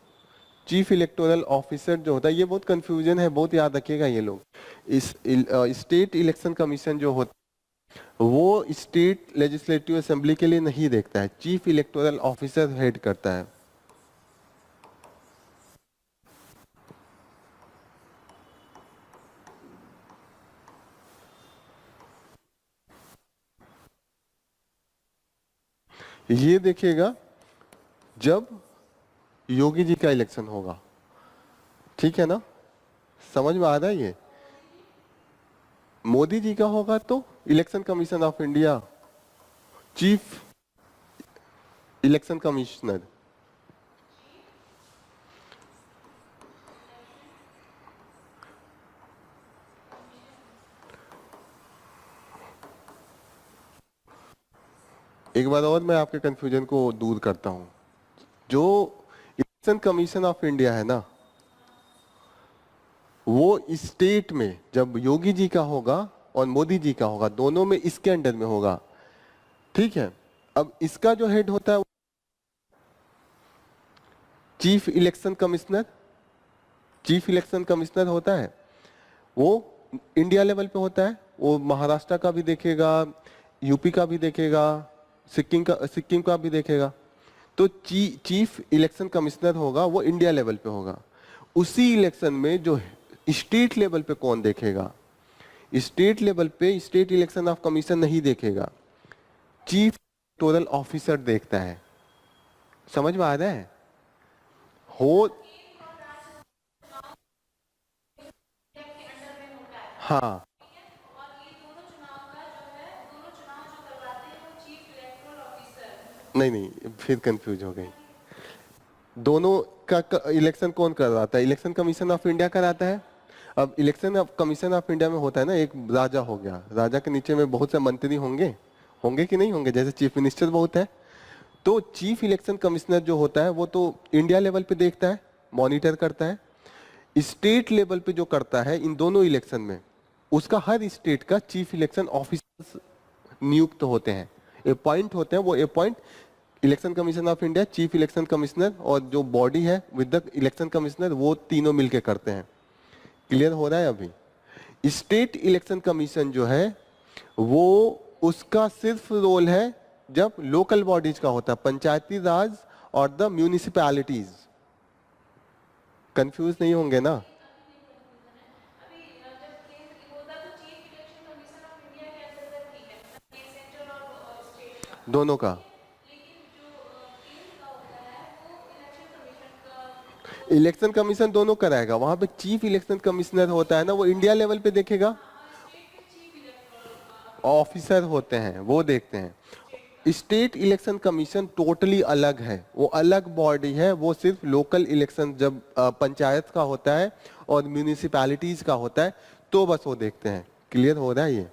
चीफ इलेक्टोरल ऑफिसर जो होता है, ये बहुत कंफ्यूजन है, बहुत याद रखिएगा ये लोग। इस स्टेट इलेक्शन कमीशन जो होता है वो स्टेट लेजिस्लेटिव असेंबली के लिए नहीं देखता है, चीफ इलेक्टोरल ऑफिसर हेड करता है। ये देखिएगा जब योगी जी का इलेक्शन होगा, ठीक है ना, समझ में आ रहा है ये? मोदी जी का होगा तो election commission of India, chief election commissioner. एक बार और मैं आपके कंफ्यूजन को दूर करता हूं। जो इलेक्शन कमीशन ऑफ इंडिया है ना, वो स्टेट में जब योगी जी का होगा और मोदी जी का होगा, दोनों में इसके अंडर में होगा। ठीक है, अब इसका जो हेड होता है chief election commissioner, chief election commissioner होता है, वो इंडिया लेवल पे होता है। वो महाराष्ट्र का भी देखेगा, यूपी का भी देखेगा, सिक्किम का भी देखेगा। तो चीफ इलेक्शन कमिश्नर होगा वो इंडिया लेवल पे होगा। उसी इलेक्शन में जो स्टेट लेवल पे कौन देखेगा, स्टेट लेवल पे स्टेट इलेक्शन ऑफ कमीशन नहीं देखेगा, चीफ इलेक्टोरल ऑफिसर देखता है। समझ में आ रहा है? हो, हाँ, नहीं नहीं, फिर कंफ्यूज हो गई। दोनों का इलेक्शन कौन करवाता है? इलेक्शन कमीशन ऑफ इंडिया कराता है। अब election of commission of India में होता है ना, एक राजा हो गया, राजा के नीचे में बहुत से मंत्री होंगे, होंगे कि नहीं होंगे, जैसे चीफ मिनिस्टर बहुत है। तो चीफ इलेक्शन कमिश्नर जो होता है वो तो इंडिया लेवल पे देखता है, मॉनिटर करता है। स्टेट लेवल पे जो करता है इन दोनों इलेक्शन में, उसका हर स्टेट का चीफ इलेक्शन ऑफिसर नियुक्त होते हैं, अपॉइंट होते हैं। वो appoint election commission of India, chief election commissioner और जो बॉडी है विद द इलेक्शन कमिश्नर, वो तीनों मिलके करते हैं। क्लियर हो रहा है अभी? स्टेट इलेक्शन कमीशन जो है वो, उसका सिर्फ रोल है जब लोकल बॉडीज का होता है, पंचायती राज और द म्यूनिसिपैलिटीज। कंफ्यूज नहीं होंगे ना? दोनों का इलेक्शन कमीशन दोनों कराएगा। वहां पे चीफ इलेक्शन कमिश्नर होता है ना, वो इंडिया लेवल पे देखेगा, ऑफिसर होते हैं वो देखते हैं। स्टेट इलेक्शन कमीशन टोटली अलग है, वो अलग बॉडी है, वो सिर्फ लोकल इलेक्शन जब पंचायत का होता है और म्यूनिसिपैलिटीज का होता है तो बस वो देखते हैं। क्लियर हो रहा है ये?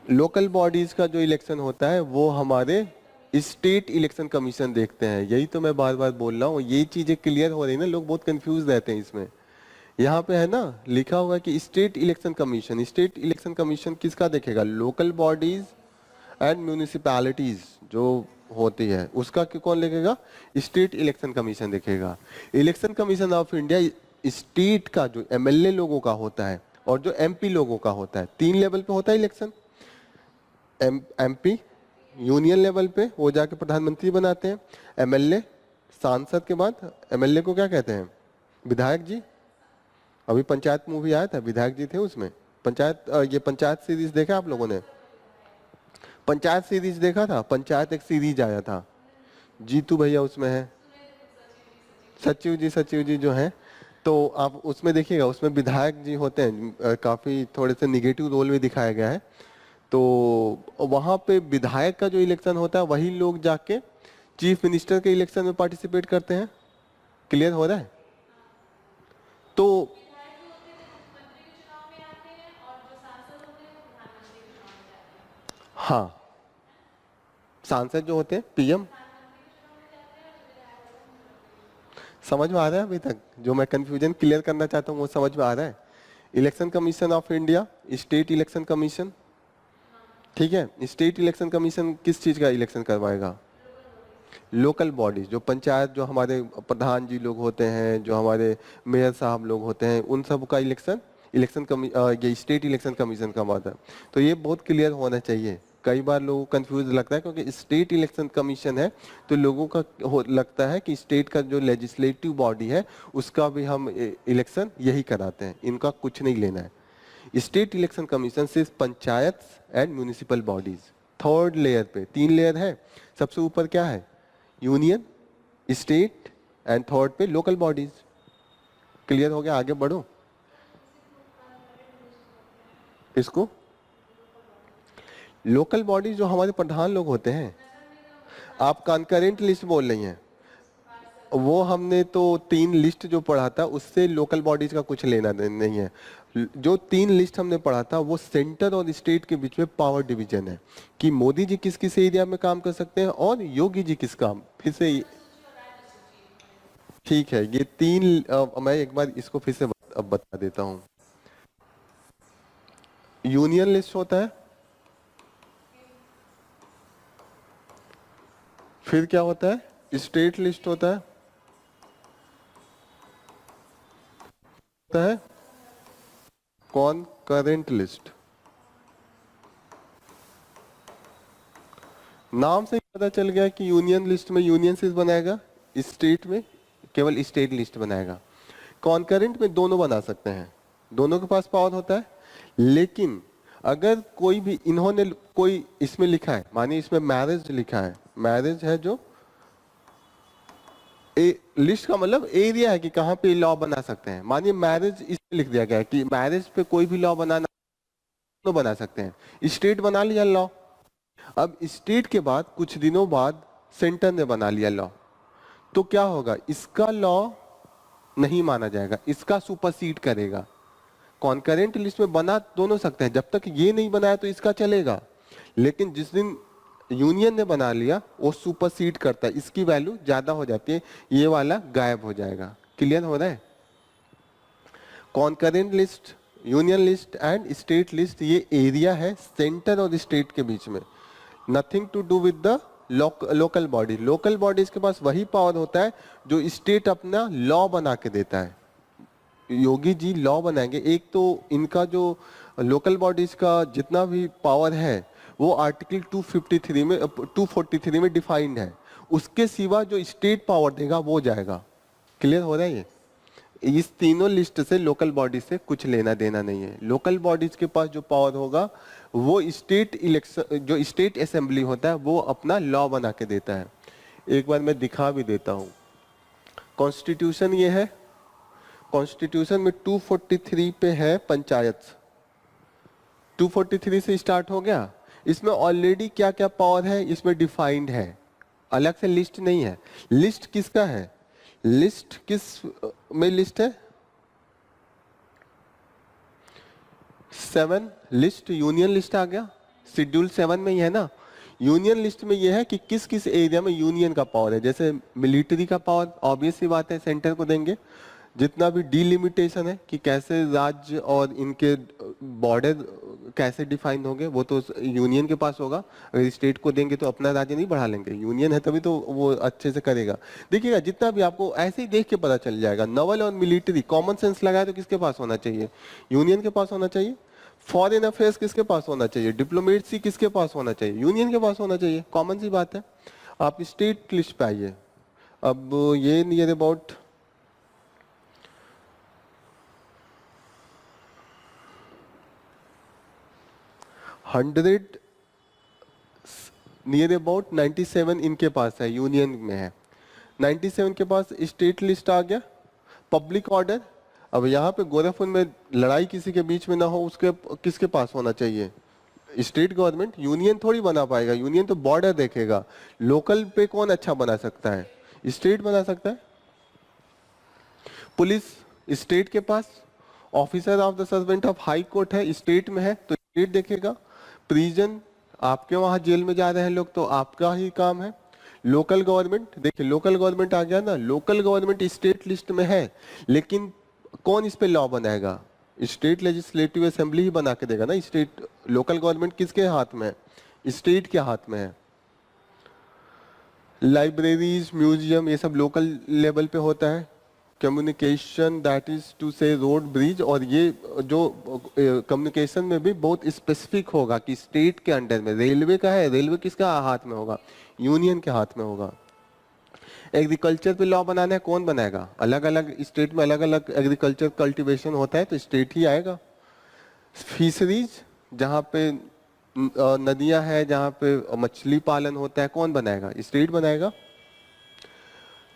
लोकल बॉडीज का जो इलेक्शन होता है वो हमारे स्टेट इलेक्शन कमीशन देखते हैं। यही तो मैं बार बार बोल रहा हूँ, यही चीजें क्लियर हो रही ना, लोग बहुत कंफ्यूज रहते हैं इसमें। यहाँ पे है ना लिखा हुआ कि state election commission, state election commission किसका देखेगा? लोकल बॉडीज एंड म्यूनिसिपैलिटीज जो होती है उसका कौन देखेगा? स्टेट इलेक्शन कमीशन देखेगा। Election commission of India state का जो एमएलए लोगों का होता है और जो एमपी लोगों का होता है, 3 लेवल पे होता है इलेक्शन। एमपी यूनियन लेवल पे वो जाके प्रधानमंत्री बनाते हैं, एमएलए सांसद के बाद एमएलए को क्या कहते हैं? विधायक जी। अभी पंचायत मूवी आया था, विधायक जी थे उसमें। पंचायत ये पंचायत सीरीज देखा आप लोगों ने? पंचायत सीरीज देखा था? पंचायत एक सीरीज आया था, जीतू भैया उसमें है, सचिव जी जो हैं। तो आप उसमें देखिएगा, उसमें विधायक जी होते हैं, काफी थोड़े से निगेटिव रोल में दिखाया गया है। तो वहां पे विधायक का जो इलेक्शन होता है वही लोग जाके चीफ मिनिस्टर के इलेक्शन में पार्टिसिपेट करते हैं। क्लियर हो रहा है? तो हाँ, सांसद जो होते हैं पीएम। समझ में आ रहा है अभी तक? जो मैं कंफ्यूजन क्लियर करना चाहता हूँ वो समझ में आ रहा है? Election commission of India, state election commission, ठीक है। स्टेट इलेक्शन कमीशन किस चीज का इलेक्शन करवाएगा? लोकल बॉडीज, जो पंचायत, जो हमारे प्रधान जी लोग होते हैं, जो हमारे मेयर साहब लोग होते हैं, उन सब का इलेक्शन ये स्टेट इलेक्शन कमीशन का माता है। तो ये बहुत क्लियर होना चाहिए। कई बार लोगों को कंफ्यूज लगता है क्योंकि स्टेट इलेक्शन कमीशन है तो लोगों का लगता है कि स्टेट का जो लेजिस्लेटिव बॉडी है उसका भी हम इलेक्शन यही कराते हैं, इनका कुछ नहीं लेना है। स्टेट इलेक्शन कमीशन सिर्फ panchayat and municipal bodies, third layer पे 3 लेयर है। सबसे ऊपर क्या है? यूनियन, स्टेट एंड थर्ड पे लोकल बॉडीज। क्लियर हो गया? आगे बढ़ो इसको। लोकल बॉडीज जो हमारे प्रधान लोग होते हैं, आप कंकरेंट लिस्ट बोल रही हैं, वो हमने तो 3 लिस्ट जो पढ़ा था उससे लोकल बॉडीज का कुछ लेना नहीं है। जो 3 लिस्ट हमने पढ़ा था वो सेंटर और स्टेट के बीच में पावर डिवीजन है कि मोदी जी किस किस एरिया में काम कर सकते हैं और योगी जी किस काम। फिर से ठीक है, ये 3 मैं एक बार इसको फिर से अब बता देता हूँ। यूनियन लिस्ट होता है, फिर क्या होता है? स्टेट लिस्ट होता है कॉन्करेंट लिस्ट, नाम से ही पता चल गया कि यूनियन लिस्ट में यूनियन लिस्ट बनाएगा, स्टेट में केवल स्टेट लिस्ट बनाएगा। कॉन्करेंट में दोनों बना सकते हैं, दोनों के पास पावर होता है। लेकिन अगर कोई भी इन्होंने कोई इसमें लिखा है, मानिए इसमें मैरिज लिखा है, मैरिज है जो लिस्ट का मतलब एरिया है कि कहाँ पे लॉ बना सकते हैं। मानिए मैरिज इसमें लिख दिया गया है कि मैरिज पे कोई भी लॉ बनाना तो बना सकते हैं, स्टेट बना लिया लॉ। अब स्टेट के बाद कुछ दिनों बाद सेंटर ने बना लिया लॉ, तो क्या होगा, इसका लॉ नहीं माना जाएगा, इसका सुपरसीड करेगा। कॉन्करेंट लिस्ट में बना दोनों सकते हैं, जब तक ये नहीं बनाया तो इसका चलेगा, लेकिन जिस दिन यूनियन ने बना लिया वो सुपरसीड करता है, इसकी वैल्यू ज्यादा हो जाती है, ये वाला गायब हो जाएगा। क्लियर हो रहा है? Concurrent list, union list and state list, ये एरिया है सेंटर और स्टेट के बीच में, nothing to do with the local body. Local bodies के पास वही पावर होता है जो स्टेट अपना लॉ बना के देता है। योगी जी लॉ बनाएंगे, एक तो इनका जो लोकल बॉडीज का जितना भी पावर है वो आर्टिकल 253 में 243 में डिफाइंड है, उसके सिवा जो स्टेट पावर देगा वो जाएगा। क्लियर हो रहा है? ये इस तीनों लिस्ट से लोकल बॉडी से कुछ लेना देना नहीं है। लोकल बॉडीज के पास जो पावर होगा वो स्टेट इलेक्शन, जो स्टेट असेंबली होता है वो अपना लॉ बना के देता है। एक बार मैं दिखा भी देता हूं। कॉन्स्टिट्यूशन ये है, कॉन्स्टिट्यूशन में 243 पे है पंचायत, 243 से स्टार्ट हो गया। इसमें ऑलरेडी क्या क्या पावर है इसमें डिफाइंड है, अलग से लिस्ट नहीं है। लिस्ट किसका है, लिस्ट किस में लिस्ट है, 7 लिस्ट, यूनियन लिस्ट आ गया, शेड्यूल 7 में ही है ना। यूनियन लिस्ट में यह है कि किस किस एरिया में यूनियन का पावर है। जैसे मिलिट्री का पावर ऑब्वियस सी बात है सेंटर को देंगे, जितना भी डिलिमिटेशन है कि कैसे राज्य और इनके बॉर्डर कैसे डिफाइन होंगे वो तो यूनियन के पास होगा। अगर स्टेट को देंगे तो अपना राज्य नहीं बढ़ा लेंगे, यूनियन है तभी तो वो अच्छे से करेगा। देखिएगा जितना भी आपको ऐसे ही देख के पता चल जाएगा। नवल और मिलिट्री कॉमन सेंस लगाए तो किसके पास होना चाहिए, यूनियन के पास होना चाहिए। फॉरेन अफेयर्स किसके पास होना चाहिए, डिप्लोमेसी किसके पास होना चाहिए, यूनियन के पास होना चाहिए। कॉमन सी बात है। आप स्टेट लिस्ट पे आइए। अब ये नियर अबाउट 100 नियर अबाउट 97 इनके पास है, यूनियन में है। 97 के पास स्टेट लिस्ट आ गया। पब्लिक ऑर्डर, अब यहाँ पे गोरखपुर में लड़ाई किसी के बीच में ना हो, उसके किसके पास होना चाहिए, स्टेट गवर्नमेंट। यूनियन थोड़ी बना पाएगा, यूनियन तो बॉर्डर देखेगा। लोकल पे कौन अच्छा बना सकता है, स्टेट बना सकता है। पुलिस स्टेट के पास, officer of the servant of High Court है स्टेट में है तो स्टेट देखेगा। प्रिजन, आपके वहां जेल में जा रहे हैं लोग तो आपका ही काम है। लोकल गवर्नमेंट, देखिए लोकल गवर्नमेंट आ गया ना, लोकल गवर्नमेंट स्टेट लिस्ट में है लेकिन कौन इस पे लॉ बनाएगा, स्टेट लेजिस्लेटिव असेंबली ही बना के देगा ना। स्टेट लोकल गवर्नमेंट किसके हाथ में है, स्टेट के हाथ में है। लाइब्रेरीज, म्यूजियम, ये सब लोकल लेवल पे होता है। कम्युनिकेशन, दैट इज टू से रोड, ब्रिज, और ये जो कम्युनिकेशन में भी बहुत स्पेसिफिक होगा कि स्टेट के अंडर में। रेलवे का है, रेलवे किसका हाथ में होगा, यूनियन के हाथ में होगा। एग्रीकल्चर पे लॉ बनाना है, कौन बनाएगा, अलग अलग स्टेट में अलग अलग एग्रीकल्चर कल्टीवेशन होता है तो स्टेट ही आएगा। फिशरीज, जहाँ पे नदियां हैं, जहाँ पे मछली पालन होता है, कौन बनाएगा, स्टेट बनाएगा।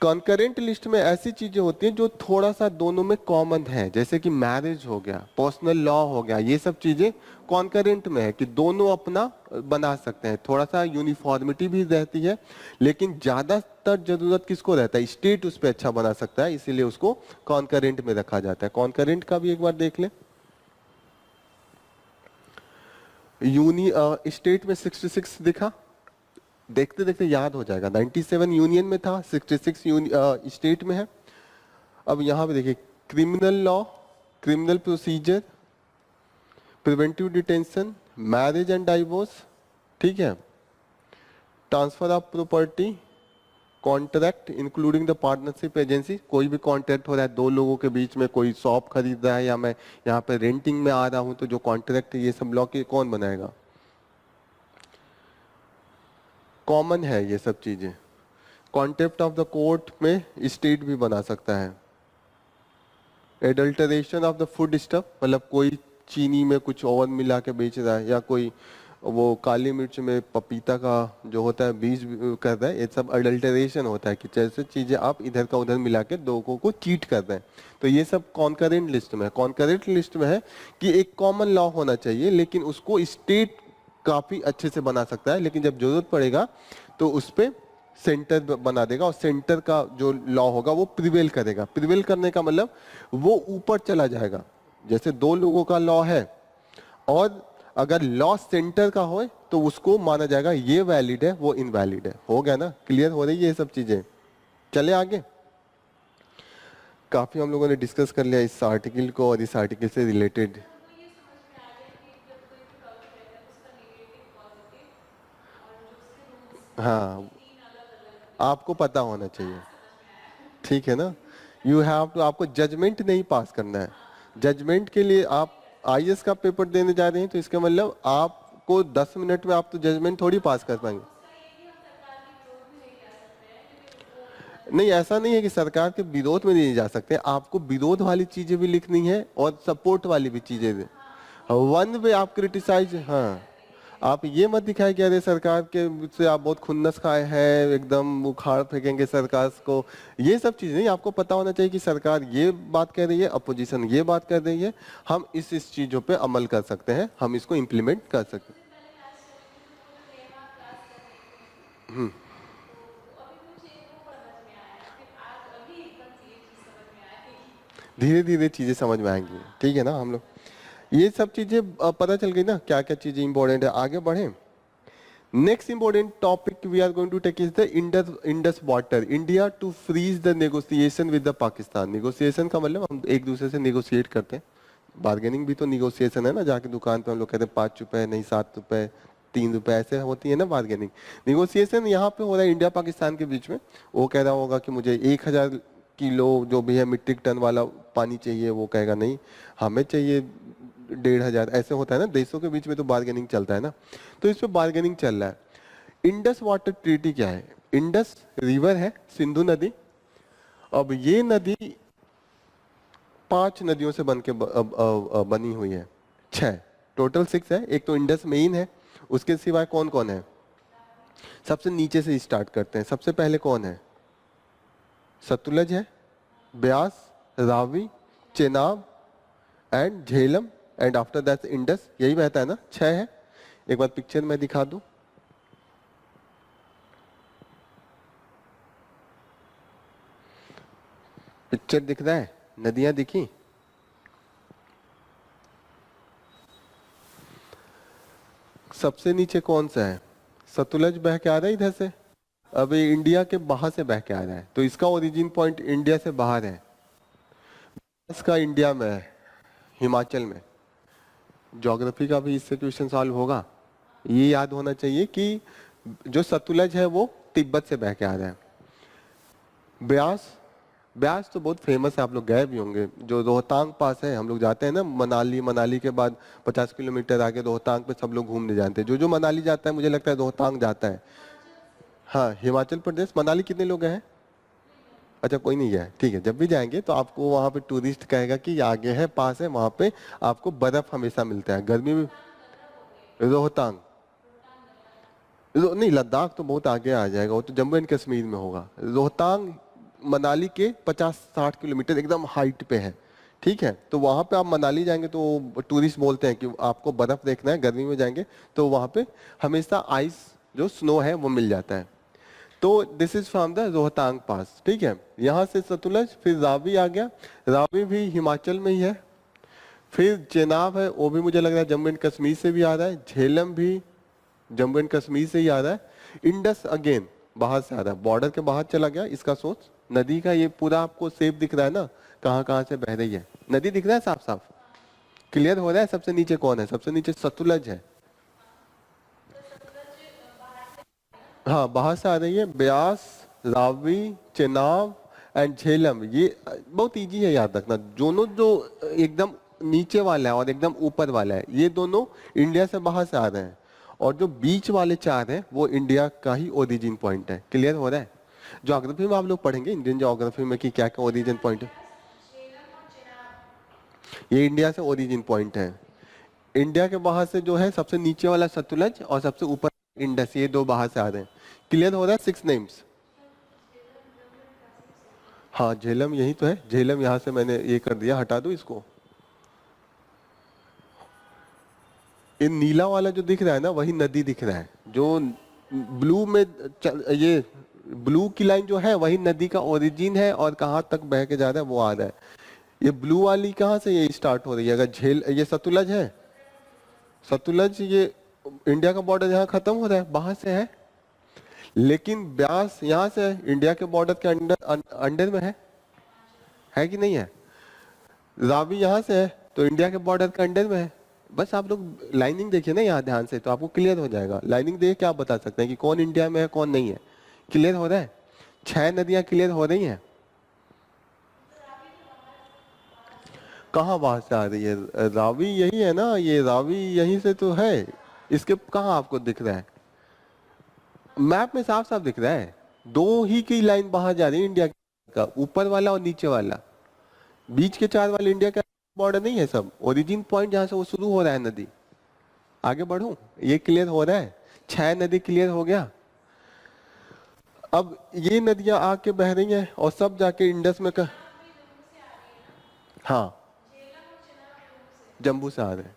कॉन्करेंट लिस्ट में ऐसी चीजें होती हैं जो थोड़ा सा दोनों में कॉमन है, जैसे कि मैरिज हो गया, पर्सनल लॉ हो गया, ये सब चीजें कॉन्करेंट में है कि दोनों अपना बना सकते हैं। थोड़ा सा यूनिफॉर्मिटी भी रहती है, लेकिन ज्यादातर जरूरत किसको रहता है, स्टेट उस पर अच्छा बना सकता है, इसीलिए उसको कॉन्करेंट में रखा जाता है। कॉन्करेंट का भी एक बार देख लें। स्टेट में 66 दिखा, देखते देखते याद हो जाएगा। 97 यूनियन में था, 66 स्टेट में है। अब यहाँ पे देखिए, criminal law, criminal procedure, preventive detention, marriage and divorce, ठीक है, transfer of property, contract including the partnership agency, कोई भी कॉन्ट्रैक्ट हो रहा है दो लोगों के बीच में, कोई शॉप खरीद रहा है या मैं यहाँ पे रेंटिंग में आ रहा हूँ, तो जो कॉन्ट्रैक्ट है ये सब लॉ के कौन बनाएगा? कॉमन है ये सब चीजें। कॉन्टेम्प्ट ऑफ द कोर्ट में स्टेट भी बना सकता है। Adulteration of the food stuff, मतलब कोई चीनी में कुछ और मिला के बेच रहा है, या कोई वो काली मिर्च में पपीता का जो होता है बीज कर रहा है, ये सब अडल्टरेशन होता है कि जैसे चीजें आप इधर का उधर मिला के लोगों को चीट कर रहे हैं। तो ये सब कॉन्करेंट लिस्ट में है। कॉन्करेंट लिस्ट में है कि एक कॉमन लॉ होना चाहिए, लेकिन उसको स्टेट काफी अच्छे से बना सकता है, लेकिन जब जरूरत पड़ेगा तो उस पर सेंटर बना देगा, और सेंटर का जो लॉ होगा वो प्रिवेल करेगा। प्रिवेल करने का मतलब वो ऊपर चला जाएगा। जैसे दो लोगों का लॉ है और अगर लॉ सेंटर का हो तो उसको माना जाएगा ये वैलिड है वो इनवैलिड है। हो गया ना? क्लियर हो रही है ये सब चीजें? चले आगे। काफी हम लोगों ने डिस्कस कर लिया इस आर्टिकल को और इस आर्टिकल से रिलेटेड। हाँ, आपको पता होना चाहिए, ठीक है ना? यू हैव टू, आपको जजमेंट नहीं पास करना है। जजमेंट के लिए आप आईएएस का पेपर देने जा रहे हैं तो इसका मतलब आपको 10 मिनट में आप तो जजमेंट थोड़ी पास कर पाएंगे। नहीं, ऐसा नहीं है कि सरकार के विरोध में नहीं जा सकते, आपको विरोध वाली चीजें भी लिखनी है और सपोर्ट वाली भी चीजें। वन वे आप क्रिटिसाइज, हाँ, आप ये मत दिखाए कि अरे सरकार के से आप बहुत खुन्नस खाए हैं, एकदम उखाड़ फेंकेंगे सरकार को। ये सब चीज नहीं, आपको पता होना चाहिए कि सरकार ये बात कह रही है, अपोजिशन ये बात कर रही है, हम इस चीजों पे अमल कर सकते हैं, हम इसको इम्प्लीमेंट कर सकते हैं। धीरे धीरे चीजें समझ में आएंगी, ठीक है ना? हम लोग ये सब चीजें पता चल गई ना, क्या क्या चीजें इंपॉर्टेंट है। आगे बढ़े। Next important topic we are going to take is the Indus water. India to freeze the negotiation with the Pakistan. Negotiation का मतलब हम एक दूसरे से नेगोशिएट करते हैं। बार्गेनिंग भी तो नेगोशिएशन है ना, जाके दुकान पे हम लोग कहते हैं 5 रुपए नहीं 7 रुपए 3 रुपए, ऐसे होती है ना बार्गेनिंग। नेगोशिएशन यहाँ पे हो रहा है इंडिया पाकिस्तान के बीच में। वो कह रहा होगा कि मुझे 1000 किलो जो भी है मीट्रिक टन वाला पानी चाहिए, वो कहेगा नहीं हमें चाहिए 1500। ऐसे होता है ना, देशों के बीच में तो बार्गेनिंग चलता है ना। तो इस पे बार्गेनिंग चल रहा है। इंडस वाटर ट्रीटी क्या है? इंडस रिवर है, सिंधु नदी। अब ये नदी 5 नदियों से बनी हुई है, 6 टोटल 6 है। एक तो इंडस मेन है, उसके सिवाय कौन कौन है? सबसे नीचे से स्टार्ट करते हैं। सबसे पहले कौन है? सतलज है, Beas, Ravi, Chenab and Jhelum, and after that Indus. यही बहता है ना, 6 है। एक बार पिक्चर में दिखा दूं। पिक्चर दिख रहा है? नदियां दिखी? सबसे नीचे कौन सा है? सतलज बह के आ रहा है इधर से, अब ये इंडिया के बाहर से बह के आ रहा है, तो इसका ओरिजिन पॉइंट इंडिया से बाहर है। इसका इंडिया में है, हिमाचल में। ज्योग्राफी का भी इससे क्वेश्चन सॉल्व होगा। ये याद होना चाहिए कि जो सतलज है वो तिब्बत से बह के आ रहा है। ब्यास, ब्यास तो बहुत फेमस है, आप लोग गए भी होंगे। जो रोहतांग पास है, हम लोग जाते हैं ना मनाली, मनाली के बाद 50 किलोमीटर आगे रोहतांग पे सब लोग घूमने जाते हैं। जो जो मनाली जाता है मुझे लगता है रोहतांग जाता है। हाँ, हिमाचल प्रदेश। मनाली कितने लोग हैं? अच्छा, कोई नहीं गया है, ठीक है। जब भी जाएंगे तो आपको वहाँ पे टूरिस्ट कहेगा कि आगे है, पास है, वहाँ पे आपको बर्फ हमेशा मिलता है गर्मी में। रोहतांग नहीं, लद्दाख तो बहुत आगे आ जाएगा, वो तो जम्मू एंड कश्मीर में होगा। रोहतांग मनाली के 50-60 किलोमीटर एकदम हाइट पे है, ठीक है। तो वहाँ पे आप मनाली जाएंगे तो टूरिस्ट बोलते हैं कि आपको बर्फ देखना है, गर्मी में जाएंगे तो वहाँ पे हमेशा आइस जो स्नो है वो मिल जाता है। तो this is from the Rohtang pass, ठीक है। यहाँ से सतलज, फिर रावी आ गया। रावी भी हिमाचल में ही है। फिर चेनाब है, वो भी मुझे लग रहा है जम्मू एंड कश्मीर से भी आ रहा है। झेलम भी जम्मू एंड कश्मीर से ही आ रहा है। इंडस अगेन बाहर से आ रहा है, बॉर्डर के बाहर चला गया। इसका सोच, नदी का ये पूरा आपको शेप दिख रहा है ना, कहाँ कहाँ से बह रही है नदी, दिख रहा है साफ साफ, क्लियर हो रहा है। सबसे नीचे कौन है? सबसे नीचे सतलज है। हाँ, बाहर से आ रही है। ब्यास, रावी, चेनाब एंड झेलम। ये बहुत इजी है याद रखना। दोनों जो एकदम नीचे वाला है और एकदम ऊपर वाला है, ये दोनों इंडिया से बाहर से आ रहे हैं, और जो बीच वाले चार हैं वो इंडिया का ही ओरिजिन पॉइंट है। क्लियर हो रहा है? ज्योग्राफी में आप लोग पढ़ेंगे, इंडियन ज्योग्राफी में, कि क्या क्या ओरिजिन पॉइंट है। ये इंडिया से ओरिजिन पॉइंट है। इंडिया के बाहर से जो है सबसे नीचे वाला सतलज और सबसे ऊपर इंडस, ये दो बाहर से आ रहे हैं। क्लियर हो रहा है? 6 नेम्स। हाँ, झेलम यही तो है। झेलम यहाँ से मैंने ये कर दिया, हटा दो इसको। ये नीला वाला जो दिख रहा है ना, वही नदी दिख रहा है। जो ब्लू में ये ब्लू की लाइन जो है वही नदी का ओरिजिन है, और कहाँ तक बह के जा रहा है वो आ रहा है। ये ब्लू वाली कहाँ से ये स्टार्ट हो रही है? अगर ये सतलज है, सतलज ये इंडिया का बॉर्डर यहाँ खत्म हो रहा है, बाहर से है, लेकिन ब्यास यहाँ से है, इंडिया के बॉर्डर के अंडर अंडर में है कि नहीं है? रावी यहाँ से है तो इंडिया के बॉर्डर के अंडर में है। बस आप लोग लाइनिंग देखिए ना यहाँ ध्यान से, तो आपको क्लियर हो जाएगा। लाइनिंग देख के आप बता सकते हैं कि कौन इंडिया में है कौन नहीं है। क्लियर हो रहा है? 6 नदियां क्लियर हो रही हैं। कहाँ बाहर से आ रही है? रावी यही है ना, ये रावी यहीं से तो है। इसके कहाँ आपको दिख रहा है? मैप में साफ साफ दिख रहा है। दो ही की लाइन बाहर जा रही है इंडिया का, ऊपर वाला और नीचे वाला। बीच के 4 वाले इंडिया का बॉर्डर नहीं है, सब ओरिजिन पॉइंट जहां से वो शुरू हो रहा है नदी। आगे बढ़ूं? ये क्लियर हो रहा है? 6 नदी क्लियर हो गया। अब ये नदियां आके बह रही हैं और सब जाके इंडस में हाँ, जम्बू से आ रहे हैं।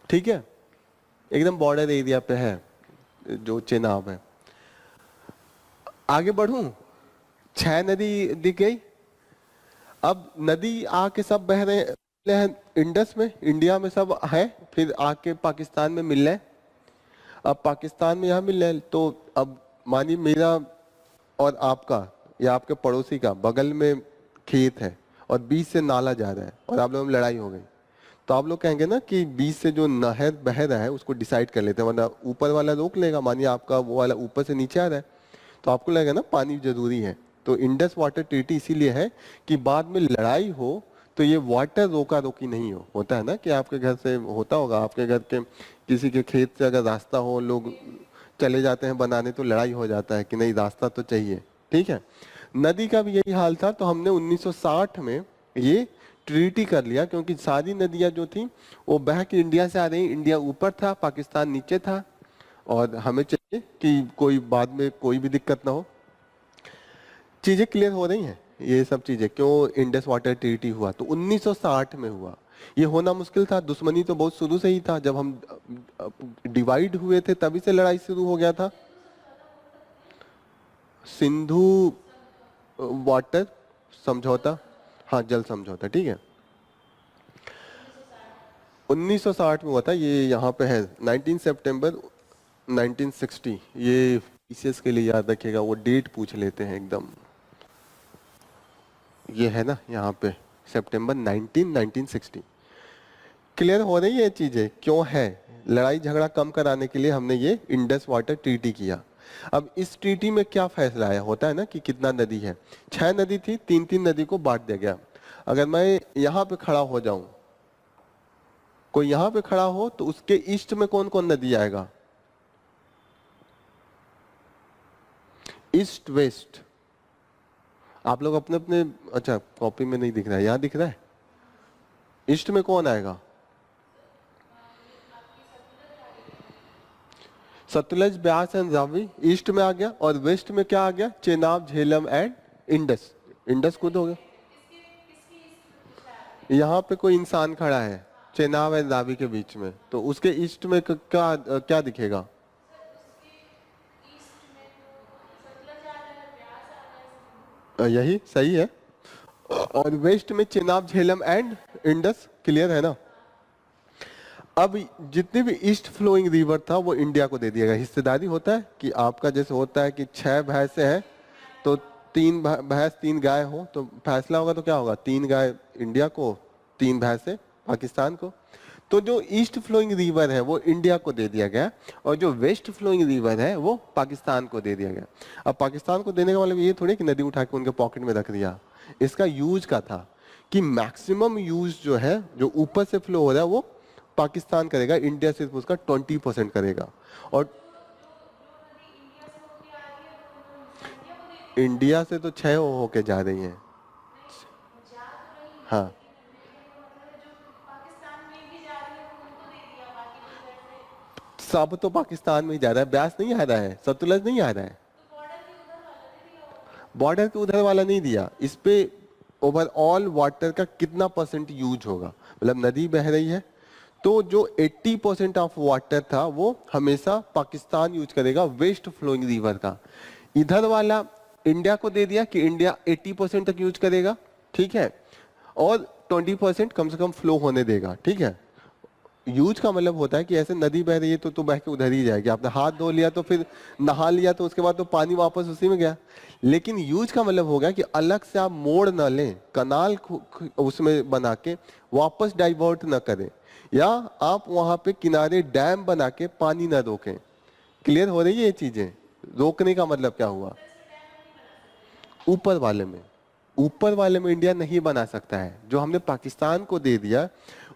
ठीक है, एकदम बॉर्डर एरिया पे है जो चेनाब है। आगे बढ़ूं? 6 नदी दिख गई। अब नदी आके सब बह रहे हैं इंडस में, इंडिया में सब है, फिर आके पाकिस्तान में मिल रहे हैं। अब पाकिस्तान में यहाँ मिल रहे हैं, तो अब मानिए मेरा और आपका या आपके पड़ोसी का बगल में खेत है और बीच से नाला जा रहा है और आप लोगों में लड़ाई हो गई, तो आप लोग कहेंगे ना कि बीच से जो नहर बह रहा है उसको डिसाइड कर लेते हैं, वरना ऊपर वाला रोक लेगा। मानिए आपका वो वाला ऊपर से नीचे आ रहा है, तो आपको लगेगा ना पानी जरूरी है। तो इंडस वाटर ट्रीटी इसीलिए है कि बाद में लड़ाई हो तो ये वाटर रोका रोकी नहीं हो। होता है ना कि आपके घर से होता होगा, आपके घर के किसी के खेत से अगर रास्ता हो, लोग चले जाते हैं बनाने, तो लड़ाई हो जाता है कि नहीं रास्ता तो चाहिए। ठीक है, नदी का भी यही हाल था। तो हमने 1960 में ये ट्रीटी कर लिया, क्योंकि सारी नदियां जो थी वो बह के इंडिया से आ रही। इंडिया ऊपर था, पाकिस्तान नीचे था, और हमें चाहिए कि कोई बाद में कोई भी दिक्कत ना हो। चीजें क्लियर हो रही हैं? ये सब चीजें क्यों इंडस वाटर ट्रीटी हुआ, तो 1960 में हुआ। ये होना मुश्किल था, दुश्मनी तो बहुत शुरू से ही था। जब हम डिवाइड हुए थे तभी से लड़ाई शुरू हो गया था। सिंधु वाटर समझौता, हाँ जल समझौता, ठीक है, 1960 में हुआ था। ये यहाँ पे है 19 सितंबर 1960। ये पीसीएस के लिए याद रखिएगा, वो डेट पूछ लेते हैं एकदम। ये है ना यहाँ पे सितंबर 1960। क्लियर हो रही है चीजें क्यों है? लड़ाई झगड़ा कम कराने के लिए हमने ये इंडस वाटर ट्रीटी किया। अब इस ट्रीटी में क्या फैसला आया? होता है ना कि कितना नदी है, 6 नदी थी, 3-3 नदी को बांट दिया गया। अगर मैं यहाँ पे खड़ा हो जाऊं, कोई यहाँ पे खड़ा हो, तो उसके ईस्ट में कौन कौन नदी आएगा? East west. आप लोग अपने अपने, अच्छा कॉपी में नहीं दिख रहा है, यहाँ दिख रहा है। ईस्ट में कौन आएगा? सतलज, ब्यास एंड रावी ईस्ट में आ गया, और वेस्ट में क्या आ गया? Chenab, Jhelum and Indus. Indus खुद हो गया। यहाँ पे कोई इंसान खड़ा है चेनाब एंड रावी के बीच में, तो उसके ईस्ट में क्या क्या दिखेगा? यही सही है। और वेस्ट में Chenab, Jhelum and Indus. Clear है ना? अब जितने भी ईस्ट फ्लोइंग रिवर था वो इंडिया को दे दिया गया। हिस्सेदारी होता है कि आपका जैसे होता है कि 6 भैंसे हैं, तो 3 भैंस 3 गाय हो, तो फैसला होगा तो क्या होगा? 3 गाय इंडिया को, 3 भैंसे पाकिस्तान को। तो जो ईस्ट फ्लोइंग रिवर है वो इंडिया को दे दिया गया और जो वेस्ट फ्लोइंग रिवर है वो पाकिस्तान को दे दिया गया। अब पाकिस्तान को देने का मतलब ये थोड़ी कि नदी उठा के उनके पॉकेट में रख दिया। इसका यूज का था कि मैक्सिमम यूज जो है, जो ऊपर से फ्लो हो रहा है वो पाकिस्तान करेगा, इंडिया सिर्फ उसका 20% करेगा। और इंडिया से तो 6 होके जा रही हैं। हाँ, सब तो पाकिस्तान में ही जा रहा है, ब्यास नहीं आ रहा है, सतलज नहीं आ रहा है, बॉर्डर के उधर वाला नहीं दिया। इस पे ओवरऑल वाटर का कितना परसेंट यूज होगा, मतलब नदी बह रही है तो जो 80% ऑफ वाटर था वो हमेशा पाकिस्तान यूज करेगा, वेस्ट फ्लोइंग रिवर का। इधर वाला इंडिया को दे दिया कि इंडिया 80% तक यूज करेगा, ठीक है, और 20% कम से कम फ्लो होने देगा, ठीक है। यूज का मतलब होता है कि ऐसे नदी बह रही है तो बह के उधर ही जाएगी। आपने हाथ धो लिया तो फिर नहा लिया तो उसके बाद तो पानी वापस उसी में गया। लेकिन यूज का मतलब होगा कि अलग से आप मोड़ न लें, कनाल उसमें बना के वापस डाइवर्ट न करें, या आप वहां पे किनारे डैम बना के पानी न रोकें। क्लियर हो रही है ये चीजें? रोकने का मतलब क्या हुआ? ऊपर वाले में, ऊपर वाले में इंडिया नहीं बना सकता है। जो हमने पाकिस्तान को दे दिया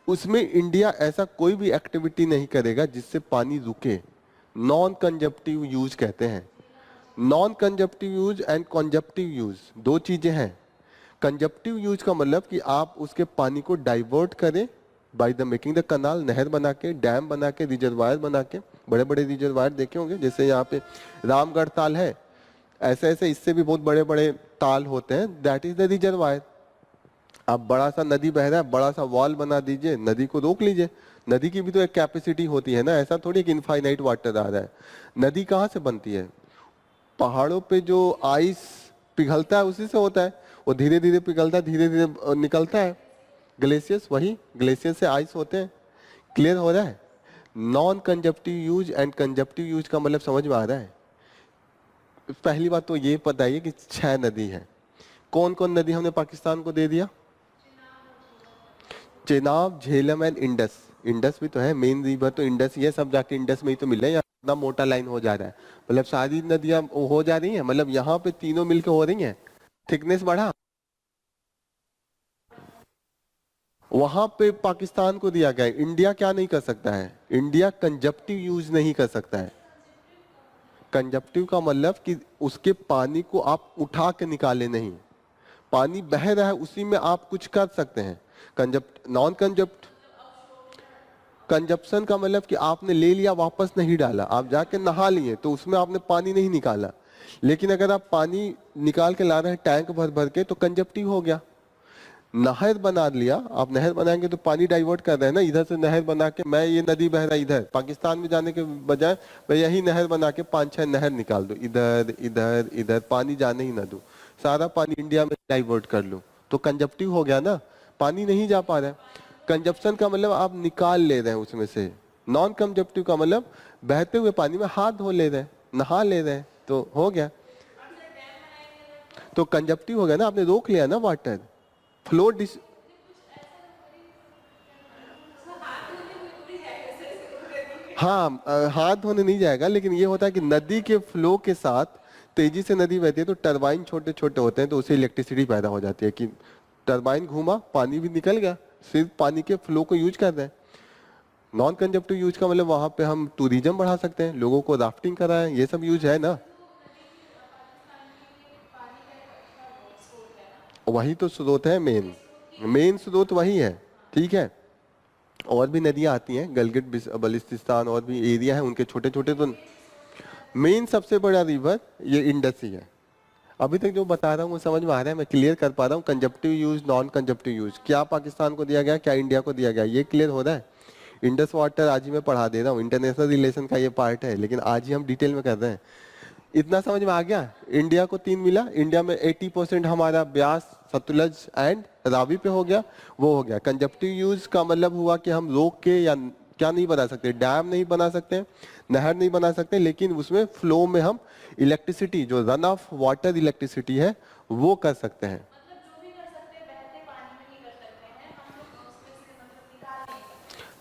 उसमें इंडिया ऐसा कोई भी एक्टिविटी नहीं करेगा जिससे पानी रुके। नॉन कंजप्टिव यूज कहते हैं। नॉन कंजप्टिव यूज एंड कंजप्टिव यूज दो चीजें हैं। कंजप्टिव यूज का मतलब कि आप उसके पानी को डाइवर्ट करें बाय द मेकिंग द कनाल, नहर बना के, डैम बना के, रिजर्वायर बना के। बड़े बड़े रिजर्वायर देखे होंगे, जैसे यहाँ पे रामगढ़ ताल है, ऐसे ऐसे इससे भी बहुत बड़े बड़े ताल होते हैं, दैट इज द रिजर्वायर। आप बड़ा सा नदी बह रहा है, बड़ा सा वॉल बना दीजिए, नदी को रोक लीजिए। नदी की भी तो एक कैपेसिटी होती है ना, ऐसा थोड़ी कि इनफाइनाइट वाटर आ रहा है। नदी कहाँ से बनती है? पहाड़ों पे जो आइस पिघलता है उसी से होता है। वो धीरे धीरे पिघलता है, धीरे धीरे निकलता है। ग्लेशियर्स, वही ग्लेशियर से आइस होते हैं। क्लियर हो रहा है? नॉन कंजप्टिव यूज एंड कंजप्टिव यूज का मतलब समझ में आ रहा है? पहली बात तो ये बताइए कि 6 नदी है। कौन कौन नदी हमने पाकिस्तान को दे दिया? Chenab, Jhelum and Indus. Indus भी तो है, मेन रिवर तो इंडस ही है, सब जाके इंडस में ही तो मिल रहे हैं। इतना मोटा लाइन हो जा रहा है, मतलब सारी नदियां हो जा रही हैं, मतलब यहाँ पे तीनों मिलके हो रही हैं। थिकनेस बढ़ा, वहां पे पाकिस्तान को दिया गया है। इंडिया क्या नहीं कर सकता है? इंडिया कंजप्टिव यूज नहीं कर सकता है। कंजप्टिव का मतलब कि उसके पानी को आप उठा के निकाले नहीं, पानी बह रहा है उसी में आप कुछ कर सकते हैं। कंजप्ट, नॉन कंजप्ट, कंजप्शन का मतलब कि आपने ले लिया वापस नहीं डाला, आप जाके नहा लिए तो उसमें आपने पानी नहीं निकाला। लेकिन अगर आप पानी निकाल के ला रहे हैं टैंक भर भर के तो कंजप्टिव हो गया। नहर बना लिया, आप नहर बनाएंगे तो पानी डाइवर्ट कर रहे हैं ना, इधर से नहर बना के, मैं ये नदी बह रहा है इधर, पाकिस्तान में जाने के बजाय मैं यही नहर बना के 5-6 नहर निकाल दूं, इधर इधर इधर, पानी जाने ही ना दूं, सारा पानी इंडिया में डाइवर्ट कर लूं, तो कंजप्टिव हो गया ना, पानी नहीं जा पा रहा है। कंजप्शन का मतलब आप निकाल ले रहे हैं उसमें से। नॉन कंजप्टिव का मतलब बहते हुए पानी में हाथ धो ले रहे हैं, नहा ले रहे हैं, तो हो गया। तो कंजप्टिव हो गया ना, आपने रोक लिया ना वाटर फ्लो। हाँ, हाथ धोने नहीं जाएगा, लेकिन ये होता है कि नदी के फ्लो के साथ तेजी से नदी बहती है तो टरबाइन छोटे छोटे होते हैं, तो उससे इलेक्ट्रिसिटी पैदा हो जाती है कि टरबाइन घूमा, पानी भी निकल गया, सिर्फ पानी के फ्लो को यूज कर रहे हैं। नॉन कंजप्टिव यूज का मतलब वहां पे हम टूरिज्म बढ़ा सकते हैं, लोगों को राफ्टिंग कराएं, ये सब यूज है ना। वही तो स्रोत है, मेन मेन स्रोत वही है, ठीक है। और भी नदियां आती हैं, गलगिट बल्टिस्तान और भी एरिया है उनके छोटे छोटे, तो मेन सबसे बड़ा रिवर ये इंडस ही है। अभी तक जो बता रहा हूँ वो समझ में आ रहा है, मैं क्लियर कर पा रहा हूँ। कंजप्टिव यूज, नॉन कंजप्टिव यूज, क्या पाकिस्तान को दिया गया, क्या इंडिया को दिया गया, ये क्लियर हो रहा है। इंडस वाटर आज ही मैं पढ़ा दे रहा हूँ, इंटरनेशनल रिलेशन का ये पार्ट है, लेकिन आज ही हम डिटेल में कर रहे हैं। इतना समझ में आ गया? इंडिया को 3 मिला, इंडिया में 80% हमारा ब्यास, सतलज एंड रावी पे हो गया, वो हो गया। कंजप्टिव यूज का मतलब हुआ कि हम रोक के या क्या नहीं बना सकते, डैम नहीं बना सकते, नहर नहीं बना सकते, लेकिन उसमें फ्लो में हम इलेक्ट्रिसिटी, जो रन ऑफ वाटर इलेक्ट्रिसिटी है, वो कर सकते हैं।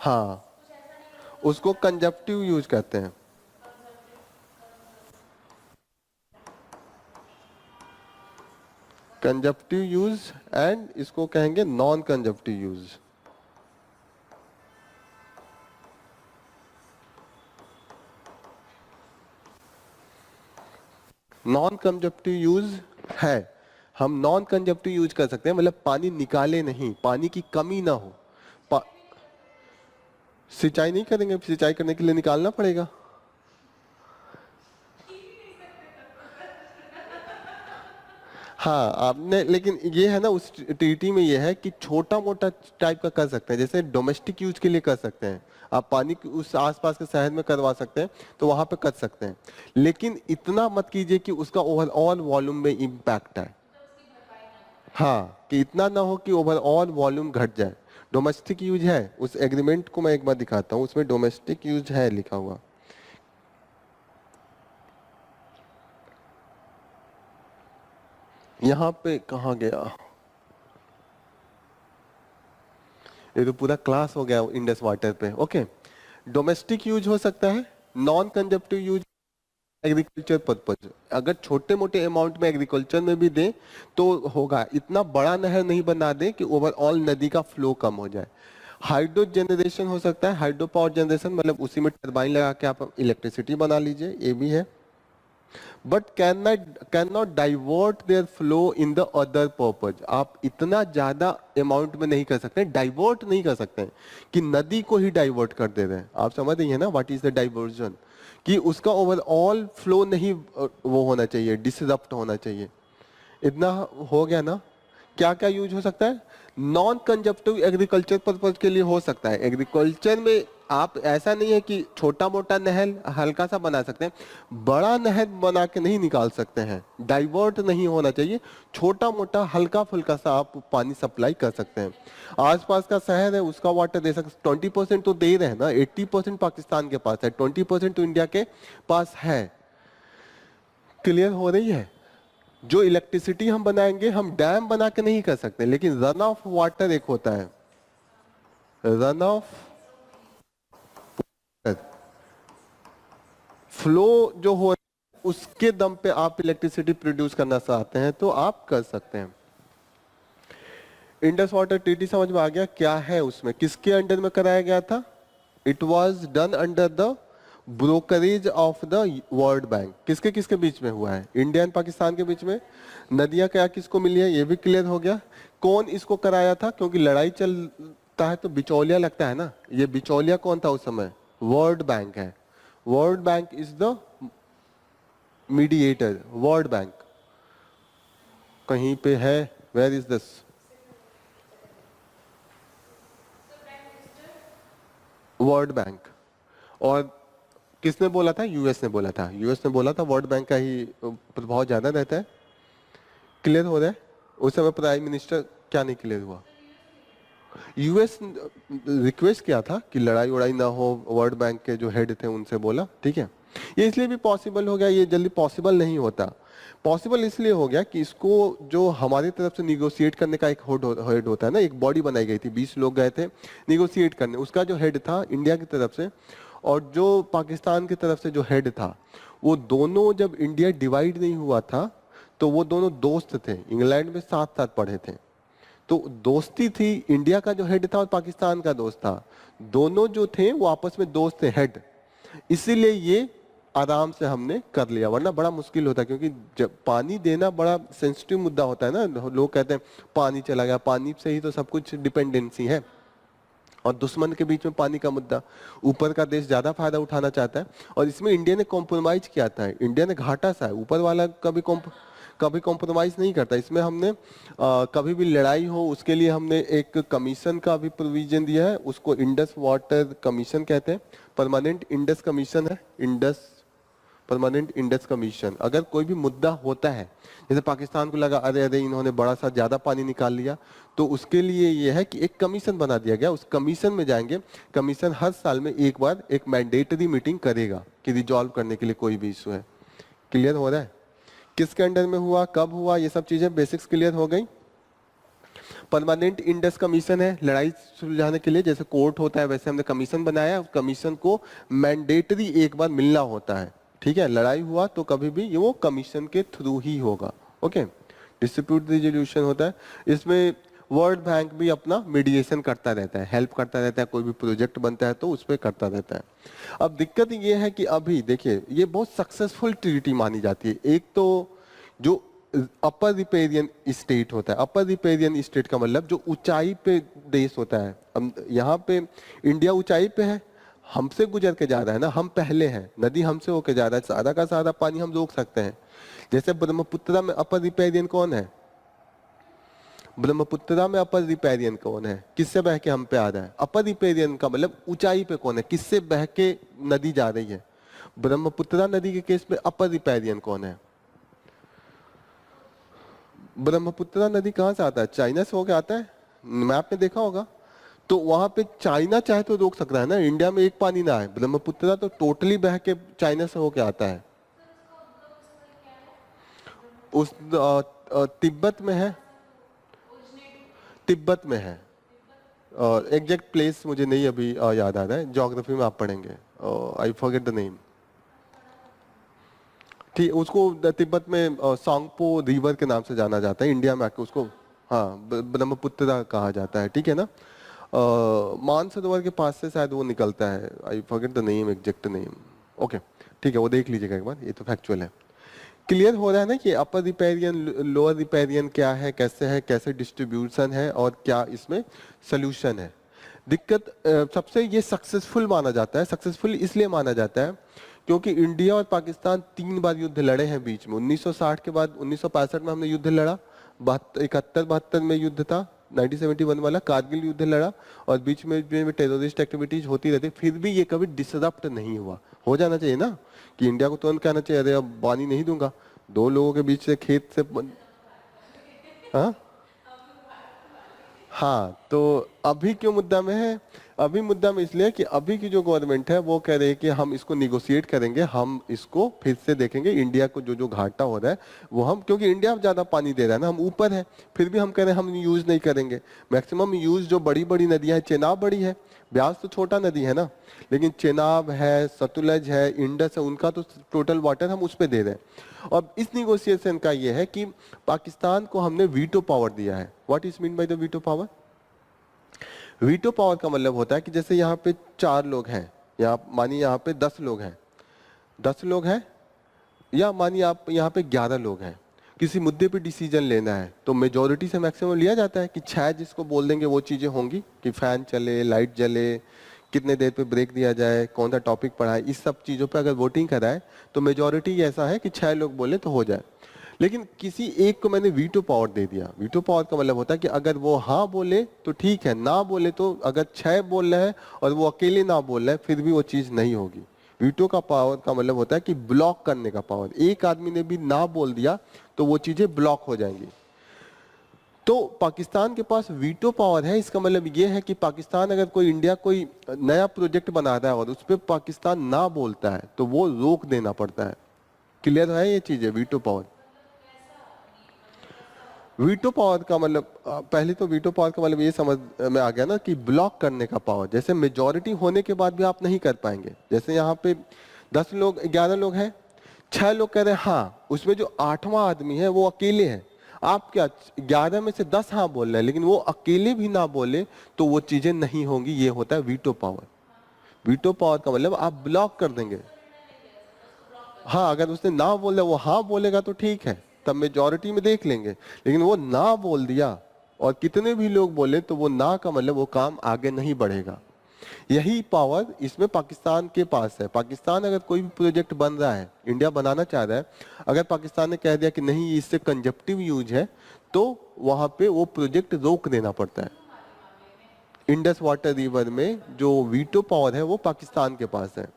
हाँ, उसको कंजप्टिव यूज कहते हैं। कंजप्टिव यूज एंड इसको कहेंगे नॉन कंजप्टिव यूज। नॉन कंजप्टिव यूज है, हम नॉन कंजप्टिव यूज कर सकते हैं, मतलब पानी निकाले नहीं, पानी की कमी ना हो। पा, सिंचाई नहीं करेंगे, सिंचाई करने के लिए निकालना पड़ेगा। हाँ आपने, लेकिन ये है ना उस ट्रीटी में ये है कि छोटा मोटा टाइप का कर सकते हैं, जैसे डोमेस्टिक यूज के लिए कर सकते हैं, आप पानी उस आसपास के शहर में करवा सकते हैं तो वहां पे कर सकते हैं, लेकिन इतना मत कीजिए कि उसका ओवरऑल वॉल्यूम में इम्पैक्ट है। हाँ, कि इतना ना हो कि ओवरऑल वॉल्यूम घट जाए। डोमेस्टिक यूज है, उस एग्रीमेंट को मैं एक बार दिखाता हूँ, उसमें डोमेस्टिक यूज है लिखा हुआ। यहाँ पे कहाँ गया, ये तो पूरा क्लास हो गया इंडस वाटर पे। ओके, डोमेस्टिक यूज हो सकता है, नॉन कंजप्टिव यूज एग्रीकल्चर पर्पज, अगर छोटे मोटे अमाउंट में एग्रीकल्चर में भी दें तो होगा, इतना बड़ा नहर नहीं बना दें कि ओवरऑल नदी का फ्लो कम हो जाए। हाइड्रो जनरेशन हो सकता है, हाइड्रो पावर जनरेशन मतलब उसी में टरबाइन लगा के आप इलेक्ट्रिसिटी बना लीजिए, ये भी है। But can not divert their flow in the other purpose, आप इतना ज्यादा अमाउंट में नहीं कर सकते, डाइवर्ट नहीं कर सकते कि नदी को ही डाइवर्ट कर दे रहे हैं। आप समझ रही है ना व्हाट इज द डाइवर्जन, कि उसका ओवरऑल फ्लो नहीं वो होना चाहिए, डिसरप्ट होना चाहिए। इतना हो गया ना। क्या क्या यूज हो सकता है, नॉन कंजप्टिव एग्रीकल्चर पर्पज के लिए हो सकता है। एग्रीकल्चर में आप ऐसा नहीं है कि छोटा मोटा नहर हल्का सा बना सकते हैं, बड़ा नहर बना के नहीं निकाल सकते हैं, डाइवर्ट नहीं होना चाहिए, छोटा मोटा हल्का फुल्का सा आप पानी सप्लाई कर सकते हैं। आसपास का शहर है उसका वाटर दे सकते, 20% तो दे रहे हैं ना, 80% पाकिस्तान के पास है, 20% तो इंडिया के पास है। क्लियर हो रही है। जो इलेक्ट्रिसिटी हम बनाएंगे, हम डैम बना के नहीं कर सकते, लेकिन रन ऑफ वाटर एक होता है, रन ऑफ फ्लो जो हो, उसके दम पे आप इलेक्ट्रिसिटी प्रोड्यूस करना चाहते हैं तो आप कर सकते हैं। इंडस वाटर ट्रीटी समझ में आ गया क्या है, उसमें किसके अंडर में कराया गया था, it was done under the brokerage of the world bank. किसके किसके बीच में हुआ है, इंडिया एंड पाकिस्तान के बीच में। नदियां क्या किसको मिली है ये भी क्लियर हो गया। कौन इसको कराया था, क्योंकि लड़ाई चलता है तो बिचौलिया लगता है ना, ये बिचौलिया कौन था उस समय, वर्ल्ड बैंक है। World Bank is the mediator, World Bank कहीं पे है, where is this, World Bank. और किसने बोला था, यूएस ने बोला था, यूएस ने बोला था वर्ल्ड बैंक का ही प्रभाव ज्यादा रहता है। क्लियर हो रहा है। उस समय प्राइम मिनिस्टर क्या नहीं क्लियर हुआ, यूएस रिक्वेस्ट किया था कि लड़ाई उड़ाई ना हो, वर्ल्ड बैंक के जो हेड थे उनसे बोला, ठीक है। ये इसलिए भी पॉसिबल हो गया, ये जल्दी पॉसिबल नहीं होता। पॉसिबल इसलिए हो गया कि इसको जो हमारी तरफ से निगोशिएट करने का एक हेड होता है ना, एक बॉडी बनाई गई थी, 20 लोग गए थे निगोशिएट करने, उसका जो हेड था इंडिया की तरफ से और जो पाकिस्तान की तरफ से जो हेड था, वो दोनों जब इंडिया डिवाइड नहीं हुआ था तो वो दोनों दोस्त थे, इंग्लैंड में साथ साथ पढ़े थे, तो दोस्ती थी, इंडिया का जो हेड था और पाकिस्तान का दोस्त था, दोनों जो थे वो आपस में दोस्त थे हेड, इसीलिए ये आराम से हमने कर लिया, वरना बड़ा मुश्किल होता, क्योंकि जब पानी देना बड़ा सेंसिटिव मुद्दा होता है ना, लोग कहते हैं पानी चला गया, पानी से ही तो सब कुछ डिपेंडेंसी है, और दुश्मन के बीच में पानी का मुद्दा, ऊपर का देश ज्यादा फायदा उठाना चाहता है, और इसमें इंडिया ने कॉम्प्रोमाइज किया था, इंडिया ने घाटा सा है, ऊपर वाला कभी कॉम्प्रोमाइज नहीं करता। इसमें हमने कभी भी लड़ाई हो उसके लिए हमने एक कमीशन का भी प्रोविजन दिया है, उसको इंडस वाटर कमीशन कहते हैं, परमानेंट इंडस कमीशन है, इंडस परमानेंट इंडस कमीशन। अगर कोई भी मुद्दा होता है, जैसे पाकिस्तान को लगा अरे अरे इन्होंने बड़ा सा ज्यादा पानी निकाल लिया, तो उसके लिए ये है कि एक कमीशन बना दिया गया, उस कमीशन में जाएंगे, कमीशन हर साल में एक बार एक मैंडेटरी मीटिंग करेगा कि रिजॉल्व करने के लिए कोई भी इशू है। क्लियर हो रहा है, किसके अंडर में हुआ, कब हुआ, ये सब चीजें बेसिक्स क्लियर हो गई। परमानेंट इंडस कमीशन है लड़ाई सुलझाने के लिए, जैसे कोर्ट होता है वैसे हमने कमीशन बनाया है। उस कमीशन को मैंडेटरी एक बार मिलना होता है, ठीक है। लड़ाई हुआ तो कभी भी ये वो कमीशन के थ्रू ही होगा, ओके। डिस्प्यूट रिजोल्यूशन होता है, इसमें वर्ल्ड बैंक भी अपना मीडिएशन करता रहता है, हेल्प करता रहता है, कोई भी प्रोजेक्ट बनता है तो उस पर करता रहता है। अब दिक्कत ये है कि अभी देखिए ये बहुत सक्सेसफुल ट्रीटी मानी जाती है। एक तो जो अपर रिपेरियन स्टेट होता है, अपर रिपेरियन स्टेट का मतलब जो ऊंचाई पे देश होता है। हम यहाँ पे इंडिया ऊंचाई पे है, हमसे गुजर के जा रहा है ना, हम पहले हैं, नदी हमसे होके जा रहा है, सारा का सारा पानी हम रोक सकते हैं। जैसे ब्रह्मपुत्रा में अपर रिपेरियन कौन है? ब्रह्मपुत्रा में अपर रिपेरियन कौन है? किससे बह के हम पे आ रहा है? अपर रिपेरियन का मतलब ऊंचाई पे कौन है, किससे बह के नदी जा रही है। ब्रह्मपुत्रा नदी के केस में अपर रिपेरियन कौन है? ब्रह्मपुत्रा नदी कहाँ से आता है? चाइना से होके आता है, मैप में देखा होगा। तो वहां पे चाइना चाहे तो रोक सकता है ना, इंडिया में एक पानी ना आए। ब्रह्मपुत्रा तो टोटली बह के चाइना से होके आता है। उस तिब्बत में है, तिब्बत में है। एग्जैक्ट प्लेस मुझे नहीं अभी याद आ रहा है, ज्योग्राफी में आप पढ़ेंगे, आई फॉरगेट द नेम। ठीक, उसको तिब्बत में सांगपो रिवर के नाम से जाना जाता है, इंडिया में आके उसको हाँ ब्रह्मपुत्र कहा जाता है, ठीक है ना। मानसरोवर के पास से शायद वो निकलता है, I forget the name, exact name, okay ठीक है, वो देख लीजिएगा एक बार, ये तो फैक्चुअल है। क्लियर हो रहा है ना कि अपर रिपेरियन लोअर रिपेरियन क्या है, कैसे डिस्ट्रीब्यूशन है और क्या इसमें सोल्यूशन है। दिक्कत सबसे ये सक्सेसफुल माना जाता है। सक्सेसफुल इसलिए माना जाता है क्योंकि इंडिया और पाकिस्तान 3 बार युद्ध लड़े हैं बीच में। 1960 के बाद 1965 में हमने युद्ध लड़ा, 71-72 में युद्ध था, 1971 वाला कारगिल युद्ध लड़ा, और बीच में टेररिस्ट एक्टिविटीज होती रहती, फिर भी ये कभी डिसरप्ट नहीं हुआ। हो जाना चाहिए ना कि इंडिया को तुरंत कहना चाहिए अरे अब पानी नहीं दूंगा, 2 लोगों के बीच से खेत से हाँ हाँ। तो अभी क्यों मुद्दा में है? अभी मुद्दा में इसलिए कि अभी की जो गवर्नमेंट है वो कह रही है कि हम इसको निगोशिएट करेंगे, हम इसको फिर से देखेंगे, इंडिया को जो जो घाटा हो रहा है वो हम, क्योंकि इंडिया ज्यादा पानी दे रहा है ना, हम ऊपर है, फिर भी हम कह रहे हैं हम यूज नहीं करेंगे। मैक्सिमम यूज जो बड़ी बड़ी नदियां है, चेनाब बड़ी है, ब्यास तो छोटा नदी है ना, लेकिन चेनाब है, सतलज है, इंडस है, उनका तो टोटल वाटर हम उस पर दे रहे हैं। और इस निगोशिएशन का ये है कि पाकिस्तान को हमने वीटो पावर दिया है। What is mean by the veto power? Veto power का मतलब होता है कि जैसे यहाँ पे 4 लोग हैं, या मानिए यहाँ पे 10 लोग हैं, 10 लोग हैं, या मानिए आप यहाँ पे 11 लोग हैं, किसी मुद्दे पे डिसीजन लेना है तो मेजोरिटी से मैक्सिमम लिया जाता है कि 6 जिसको बोल देंगे वो चीजें होंगी कि फैन चले, लाइट जले, कितने देर पे ब्रेक दिया जाए, कौन सा टॉपिक पढ़ाए, इस सब चीजों पे अगर वोटिंग कराए तो मेजोरिटी ऐसा है कि 6 लोग बोले तो हो जाए। लेकिन किसी एक को मैंने वीटो पावर दे दिया। वीटो पावर का मतलब होता है कि अगर वो हाँ बोले तो ठीक है, ना बोले तो, अगर 6 बोल रहे हैं और वो अकेले ना बोल रहे हैं फिर भी वो चीज नहीं होगी। वीटो का पावर का मतलब होता है कि ब्लॉक करने का पावर। एक आदमी ने भी ना बोल दिया तो वो चीजें ब्लॉक हो जाएंगी। तो पाकिस्तान के पास वीटो पावर है। इसका मतलब ये है कि पाकिस्तान अगर कोई इंडिया कोई नया प्रोजेक्ट बना रहा है और उस पर पाकिस्तान ना बोलता है तो वो रोक देना पड़ता है। क्लियर है ये चीज है वीटो पावर? वीटो पावर का मतलब पहले तो वीटो पावर का मतलब ये समझ में आ गया ना कि ब्लॉक करने का पावर। जैसे मेजॉरिटी होने के बाद भी आप नहीं कर पाएंगे। जैसे यहाँ पे 10 लोग 11 लोग हैं, 6 लोग कह रहे हैं हाँ, उसमें जो 8वां आदमी है वो अकेले है। आप क्या 11 में से 10 हाँ बोल रहे हैं लेकिन वो अकेले भी ना बोले तो वो चीजें नहीं होंगी। ये होता है वीटो पावर। वीटो पावर का मतलब आप ब्लॉक कर देंगे। हाँ, अगर उसने ना बोला वो हाँ बोलेगा तो ठीक है, तब मेजॉरिटी में देख लेंगे। लेकिन वो ना बोल दिया और कितने भी लोग बोले तो वो ना का मतलब वो काम आगे नहीं बढ़ेगा। यही पावर इसमें पाकिस्तान के पास है। पाकिस्तान अगर कोई भी प्रोजेक्ट बन रहा है, इंडिया बनाना चाह रहा है, अगर पाकिस्तान ने कह दिया कि नहीं इससे कंजप्टिव यूज है तो वहां पे वो प्रोजेक्ट रोक देना पड़ता है। इंडस वाटर रिवर में जो वीटो पावर है वो पाकिस्तान के पास है।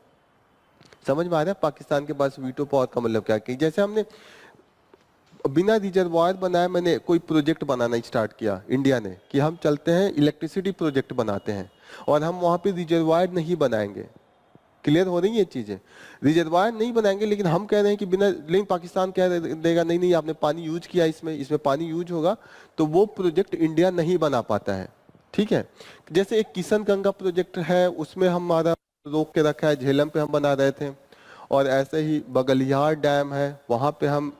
समझ में आ रहा है पाकिस्तान के पास वीटो पावर का मतलब क्या? कि जैसे हमने बिना रिजर्वायर बनाए मैंने कोई प्रोजेक्ट बनाना स्टार्ट किया इंडिया ने कि हम चलते हैं इलेक्ट्रिसिटी प्रोजेक्ट बनाते हैं और हम वहां पे रिजर्वायर नहीं बनाएंगे, क्लियर हो रही है ये चीजें। रिजर्वायर नहीं बनाएंगे, लेकिन हम कह रहे हैं कि बिना, लेकिन पाकिस्तान कह देगा नहीं नहीं आपने पानी यूज किया, इसमें इसमें पानी यूज होगा, तो वो प्रोजेक्ट इंडिया नहीं बना पाता है। ठीक है, जैसे एक किशन गंगा प्रोजेक्ट है, उसमें हमारा रोक के रखा है, झेलम पे हम बना रहे थे, और ऐसे ही बगलियार डैम है, वहां पे हम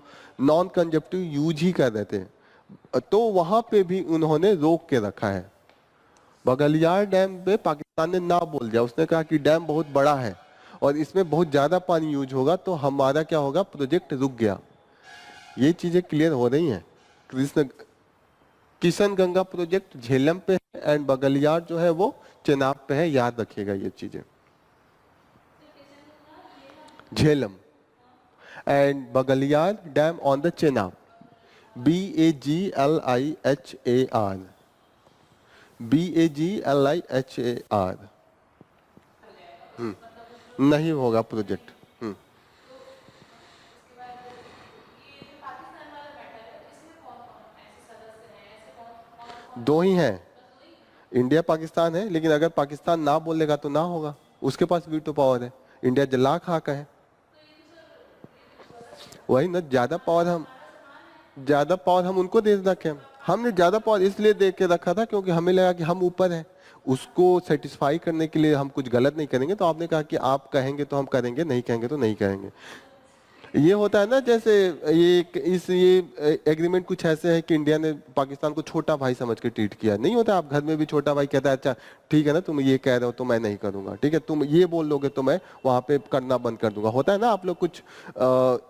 नॉन कंजप्टिव यूज ही कर रहे थे, तो वहां पे भी उन्होंने रोक के रखा है। बगलियार डैम पे पाकिस्तान ने ना बोल दिया, उसने कहा कि डैम बहुत बड़ा है और इसमें बहुत ज्यादा पानी यूज होगा, तो हमारा क्या होगा, प्रोजेक्ट रुक गया। ये चीजें क्लियर हो रही हैं। कृष्ण किशन गंगा प्रोजेक्ट झेलम पे है एंड बगलियार जो है वो चेनाब पे है, याद रखिएगा ये चीजें। Jhelum and Baglihar dam on the Chenab, BAGLIHAR, BAGLIHAR। नहीं होगा प्रोजेक्ट। दो ही हैं, इंडिया पाकिस्तान है, लेकिन अगर पाकिस्तान ना बोलेगा तो ना होगा, उसके पास वीटो पावर है। इंडिया जला खा का है, वही ना, ज्यादा पावर हम उनको दे रखे हैं। हमने ज्यादा पावर इसलिए दे के रखा था क्योंकि हमें लगा कि हम ऊपर हैं, उसको सेटिस्फाई करने के लिए हम कुछ गलत नहीं करेंगे, तो आपने कहा कि आप कहेंगे तो हम करेंगे, नहीं कहेंगे तो नहीं करेंगे। ये होता है ना, जैसे ये एग्रीमेंट कुछ ऐसे है कि इंडिया ने पाकिस्तान को छोटा भाई समझ के ट्रीट किया। नहीं होता, आप घर में भी छोटा भाई कहता है अच्छा ठीक है ना, तुम ये कह रहे हो तो मैं नहीं करूंगा, ठीक है तुम ये बोल लोगे तो मैं वहां पे करना बंद कर दूंगा। होता है ना, आप लोग कुछ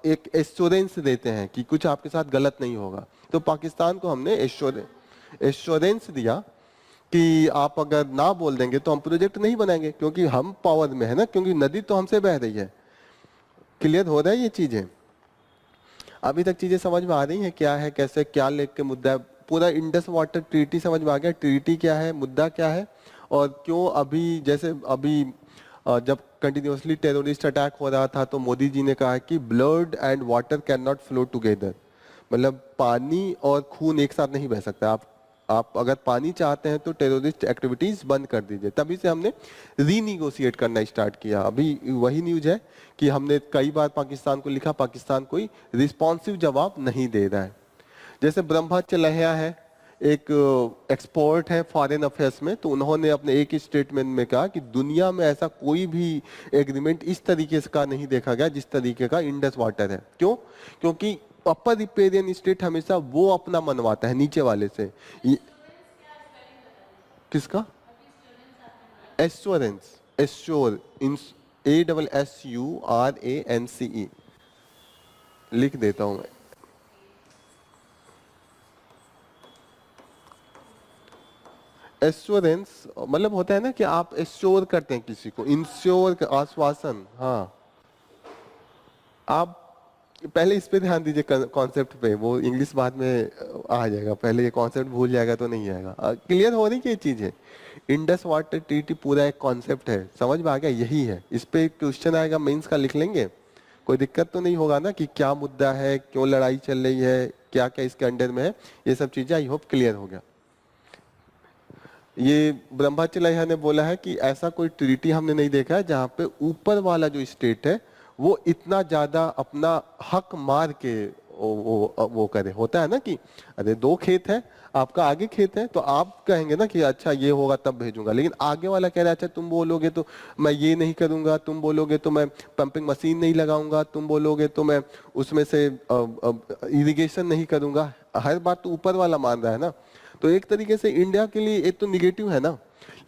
एक एश्योरेंस देते हैं कि कुछ आपके साथ गलत नहीं होगा, तो पाकिस्तान को हमने एश्योरेंस दिया कि आप अगर ना बोल देंगे तो हम प्रोजेक्ट नहीं बनाएंगे, क्योंकि हम पावर में है ना, क्योंकि नदी तो हमसे बह रही है। क्लियर हो रहा है ये चीजें? अभी तक चीजें समझ में आ रही हैं, क्या है कैसे क्या लेके मुद्दा है? पूरा इंडस वाटर ट्रीटी समझ में आ गया, ट्रीटी क्या है, मुद्दा क्या है, और क्यों अभी जैसे अभी जब कंटिन्यूअसली टेररिस्ट अटैक हो रहा था तो मोदी जी ने कहा कि blood and water can not flow together, मतलब पानी और खून एक साथ नहीं बह सकता। आप अगर पानी चाहते हैं तो टेररिस्ट एक्टिविटीज बंद कर दीजिए। तभी से हमने रीनिगोशिएट करना स्टार्ट किया। अभी वही न्यूज है कि हमने कई बार पाकिस्तान को लिखा, पाकिस्तान कोई रिस्पॉन्सिव जवाब नहीं दे रहा है। जैसे ब्रह्मचर्य लहया है, एक एक्सपोर्ट है फॉरेन अफेयर्स में, तो उन्होंने अपने एक स्टेटमेंट में कहा कि दुनिया में ऐसा कोई भी एग्रीमेंट इस तरीके से का नहीं देखा गया जिस तरीके का इंडस वाटर है। क्यों? क्योंकि अपर रिपेरियन स्टेट हमेशा वो अपना मनवाता है नीचे वाले से। किसका? एश्योरेंस, एश्योर, ASSURANCE लिख देता हूं मैं। एश्योरेंस मतलब होता है ना कि आप एश्योर करते हैं किसी को, इंश्योर, आश्वासन। हाँ, आप पहले इस पे ध्यान दीजिए कॉन्सेप्ट पे, वो इंग्लिश बाद में आ जाएगा, पहले ये कॉन्सेप्ट भूल जाएगा तो नहीं आएगा। क्लियर हो रही है चीजें? इंडस वाटर ट्रीटी पूरा एक कॉन्सेप्ट है, समझ में आ गया? यही है। इस पे क्वेश्चन आएगा मेंस का, लिख लेंगे, कोई दिक्कत तो नहीं होगा ना कि क्या मुद्दा है, क्यों लड़ाई चल रही है, क्या क्या इसके अंडर में है, ये सब चीजें आई होप क्लियर हो गया। ये ब्रह्मचर्य ने बोला है कि ऐसा कोई ट्रीटी हमने नहीं देखा है जहां पे ऊपर वाला जो स्टेट है वो इतना ज्यादा अपना हक मार के वो करे। होता है ना कि अरे दो खेत है, आपका आगे खेत है, तो आप कहेंगे ना कि अच्छा ये होगा तब भेजूंगा, लेकिन आगे वाला कह रहा है अच्छा तुम बोलोगे तो मैं ये नहीं करूंगा, तुम बोलोगे तो मैं पंपिंग मशीन नहीं लगाऊंगा, तुम बोलोगे तो मैं उसमें से इरिगेशन नहीं करूंगा। हर बात तो ऊपर वाला मान रहा है ना। तो एक तरीके से इंडिया के लिए एक तो निगेटिव है ना,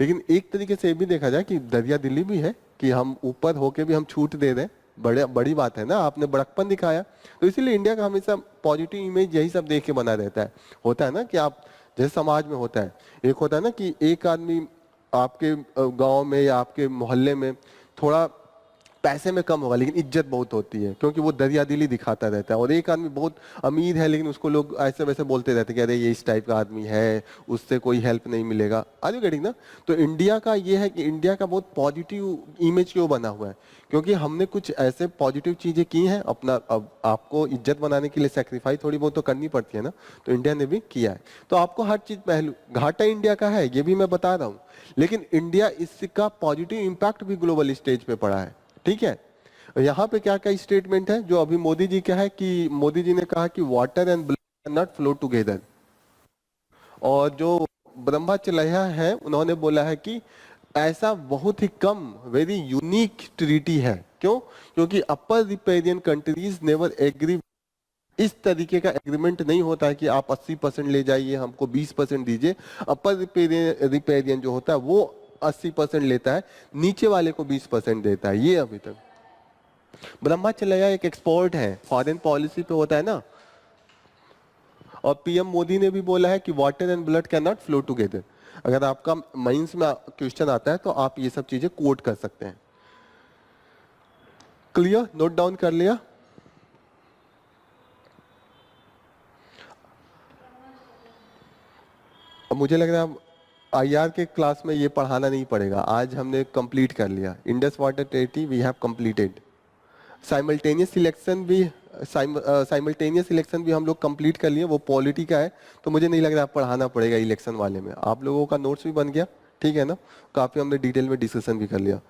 लेकिन एक तरीके से ये भी देखा जाए कि दरिया दिल्ली भी है कि हम ऊपर होके भी हम छूट दे रहे हैं। बड़ी बात है ना, आपने बड़कपन दिखाया। तो इसीलिए इंडिया का हमेशा पॉजिटिव इमेज यही सब देख के बना रहता है। होता है ना कि आप जैसे समाज में होता है, एक होता है ना कि एक आदमी आपके गांव में या आपके मोहल्ले में थोड़ा पैसे में कम होगा लेकिन इज्जत बहुत होती है, क्योंकि वो दरियादिली दिखाता रहता है। और एक आदमी बहुत अमीर है लेकिन उसको लोग ऐसे वैसे बोलते रहते हैं कि अरे ये इस टाइप का आदमी है, उससे कोई हेल्प नहीं मिलेगा। आर यू गेटिंग ना? तो इंडिया का ये है कि इंडिया का बहुत पॉजिटिव इमेज क्यों बना हुआ है, क्योंकि हमने कुछ ऐसे पॉजिटिव चीजें की हैं। अपना अब आपको इज्जत बनाने के लिए सेक्रीफाइस थोड़ी बहुत तो करनी पड़ती है ना, तो इंडिया ने भी किया है। तो आपको हर चीज पहलू, घाटा इंडिया का है ये भी मैं बता रहा हूँ, लेकिन इंडिया इसका पॉजिटिव इंपैक्ट भी ग्लोबल स्टेज पे पड़ा है। ठीक है, यहाँ पे क्या क्या स्टेटमेंट है जो अभी मोदी जी का है कि मोदी जी ने कहा कि water and blood can not flow together. और जो ब्रह्मचर्या है उन्होंने बोला है कि ऐसा बहुत ही कम, वेरी यूनिक ट्रीटी है। क्यों? क्योंकि अपर रिपेरियन कंट्रीज नेवर एग्री। इस तरीके का एग्रीमेंट नहीं होता है कि आप 80% ले जाइए, हमको 20% दीजिए। अपर रिपेरियन जो होता है वो 80% लेता है, नीचे वाले को 20% देता है। ये अभी तक ब्रह्मचर्या एक एक्सपोर्ट है, फॉरेन पॉलिसी पे होता है ना। और पीएम मोदी ने भी बोला है कि water and blood can not flow together. अगर आपका माइंस में क्वेश्चन आता है तो आप ये सब चीजें कोट कर सकते हैं। क्लियर? नोट डाउन कर लिया? अब मुझे लग रहा है आईआर के क्लास में ये पढ़ाना नहीं पड़ेगा, आज हमने कंप्लीट कर लिया। Indus water treaty we have completed. Simultaneous selection भी, साइमल्टेनियस सिलेक्शन भी हम लोग कंप्लीट कर लिए, वो पॉलिटी का है। तो मुझे नहीं लग रहा पढ़ाना पड़ेगा इलेक्शन वाले में। आप लोगों का नोट्स भी बन गया, ठीक है ना? काफी हमने डिटेल में डिस्कशन भी कर लिया।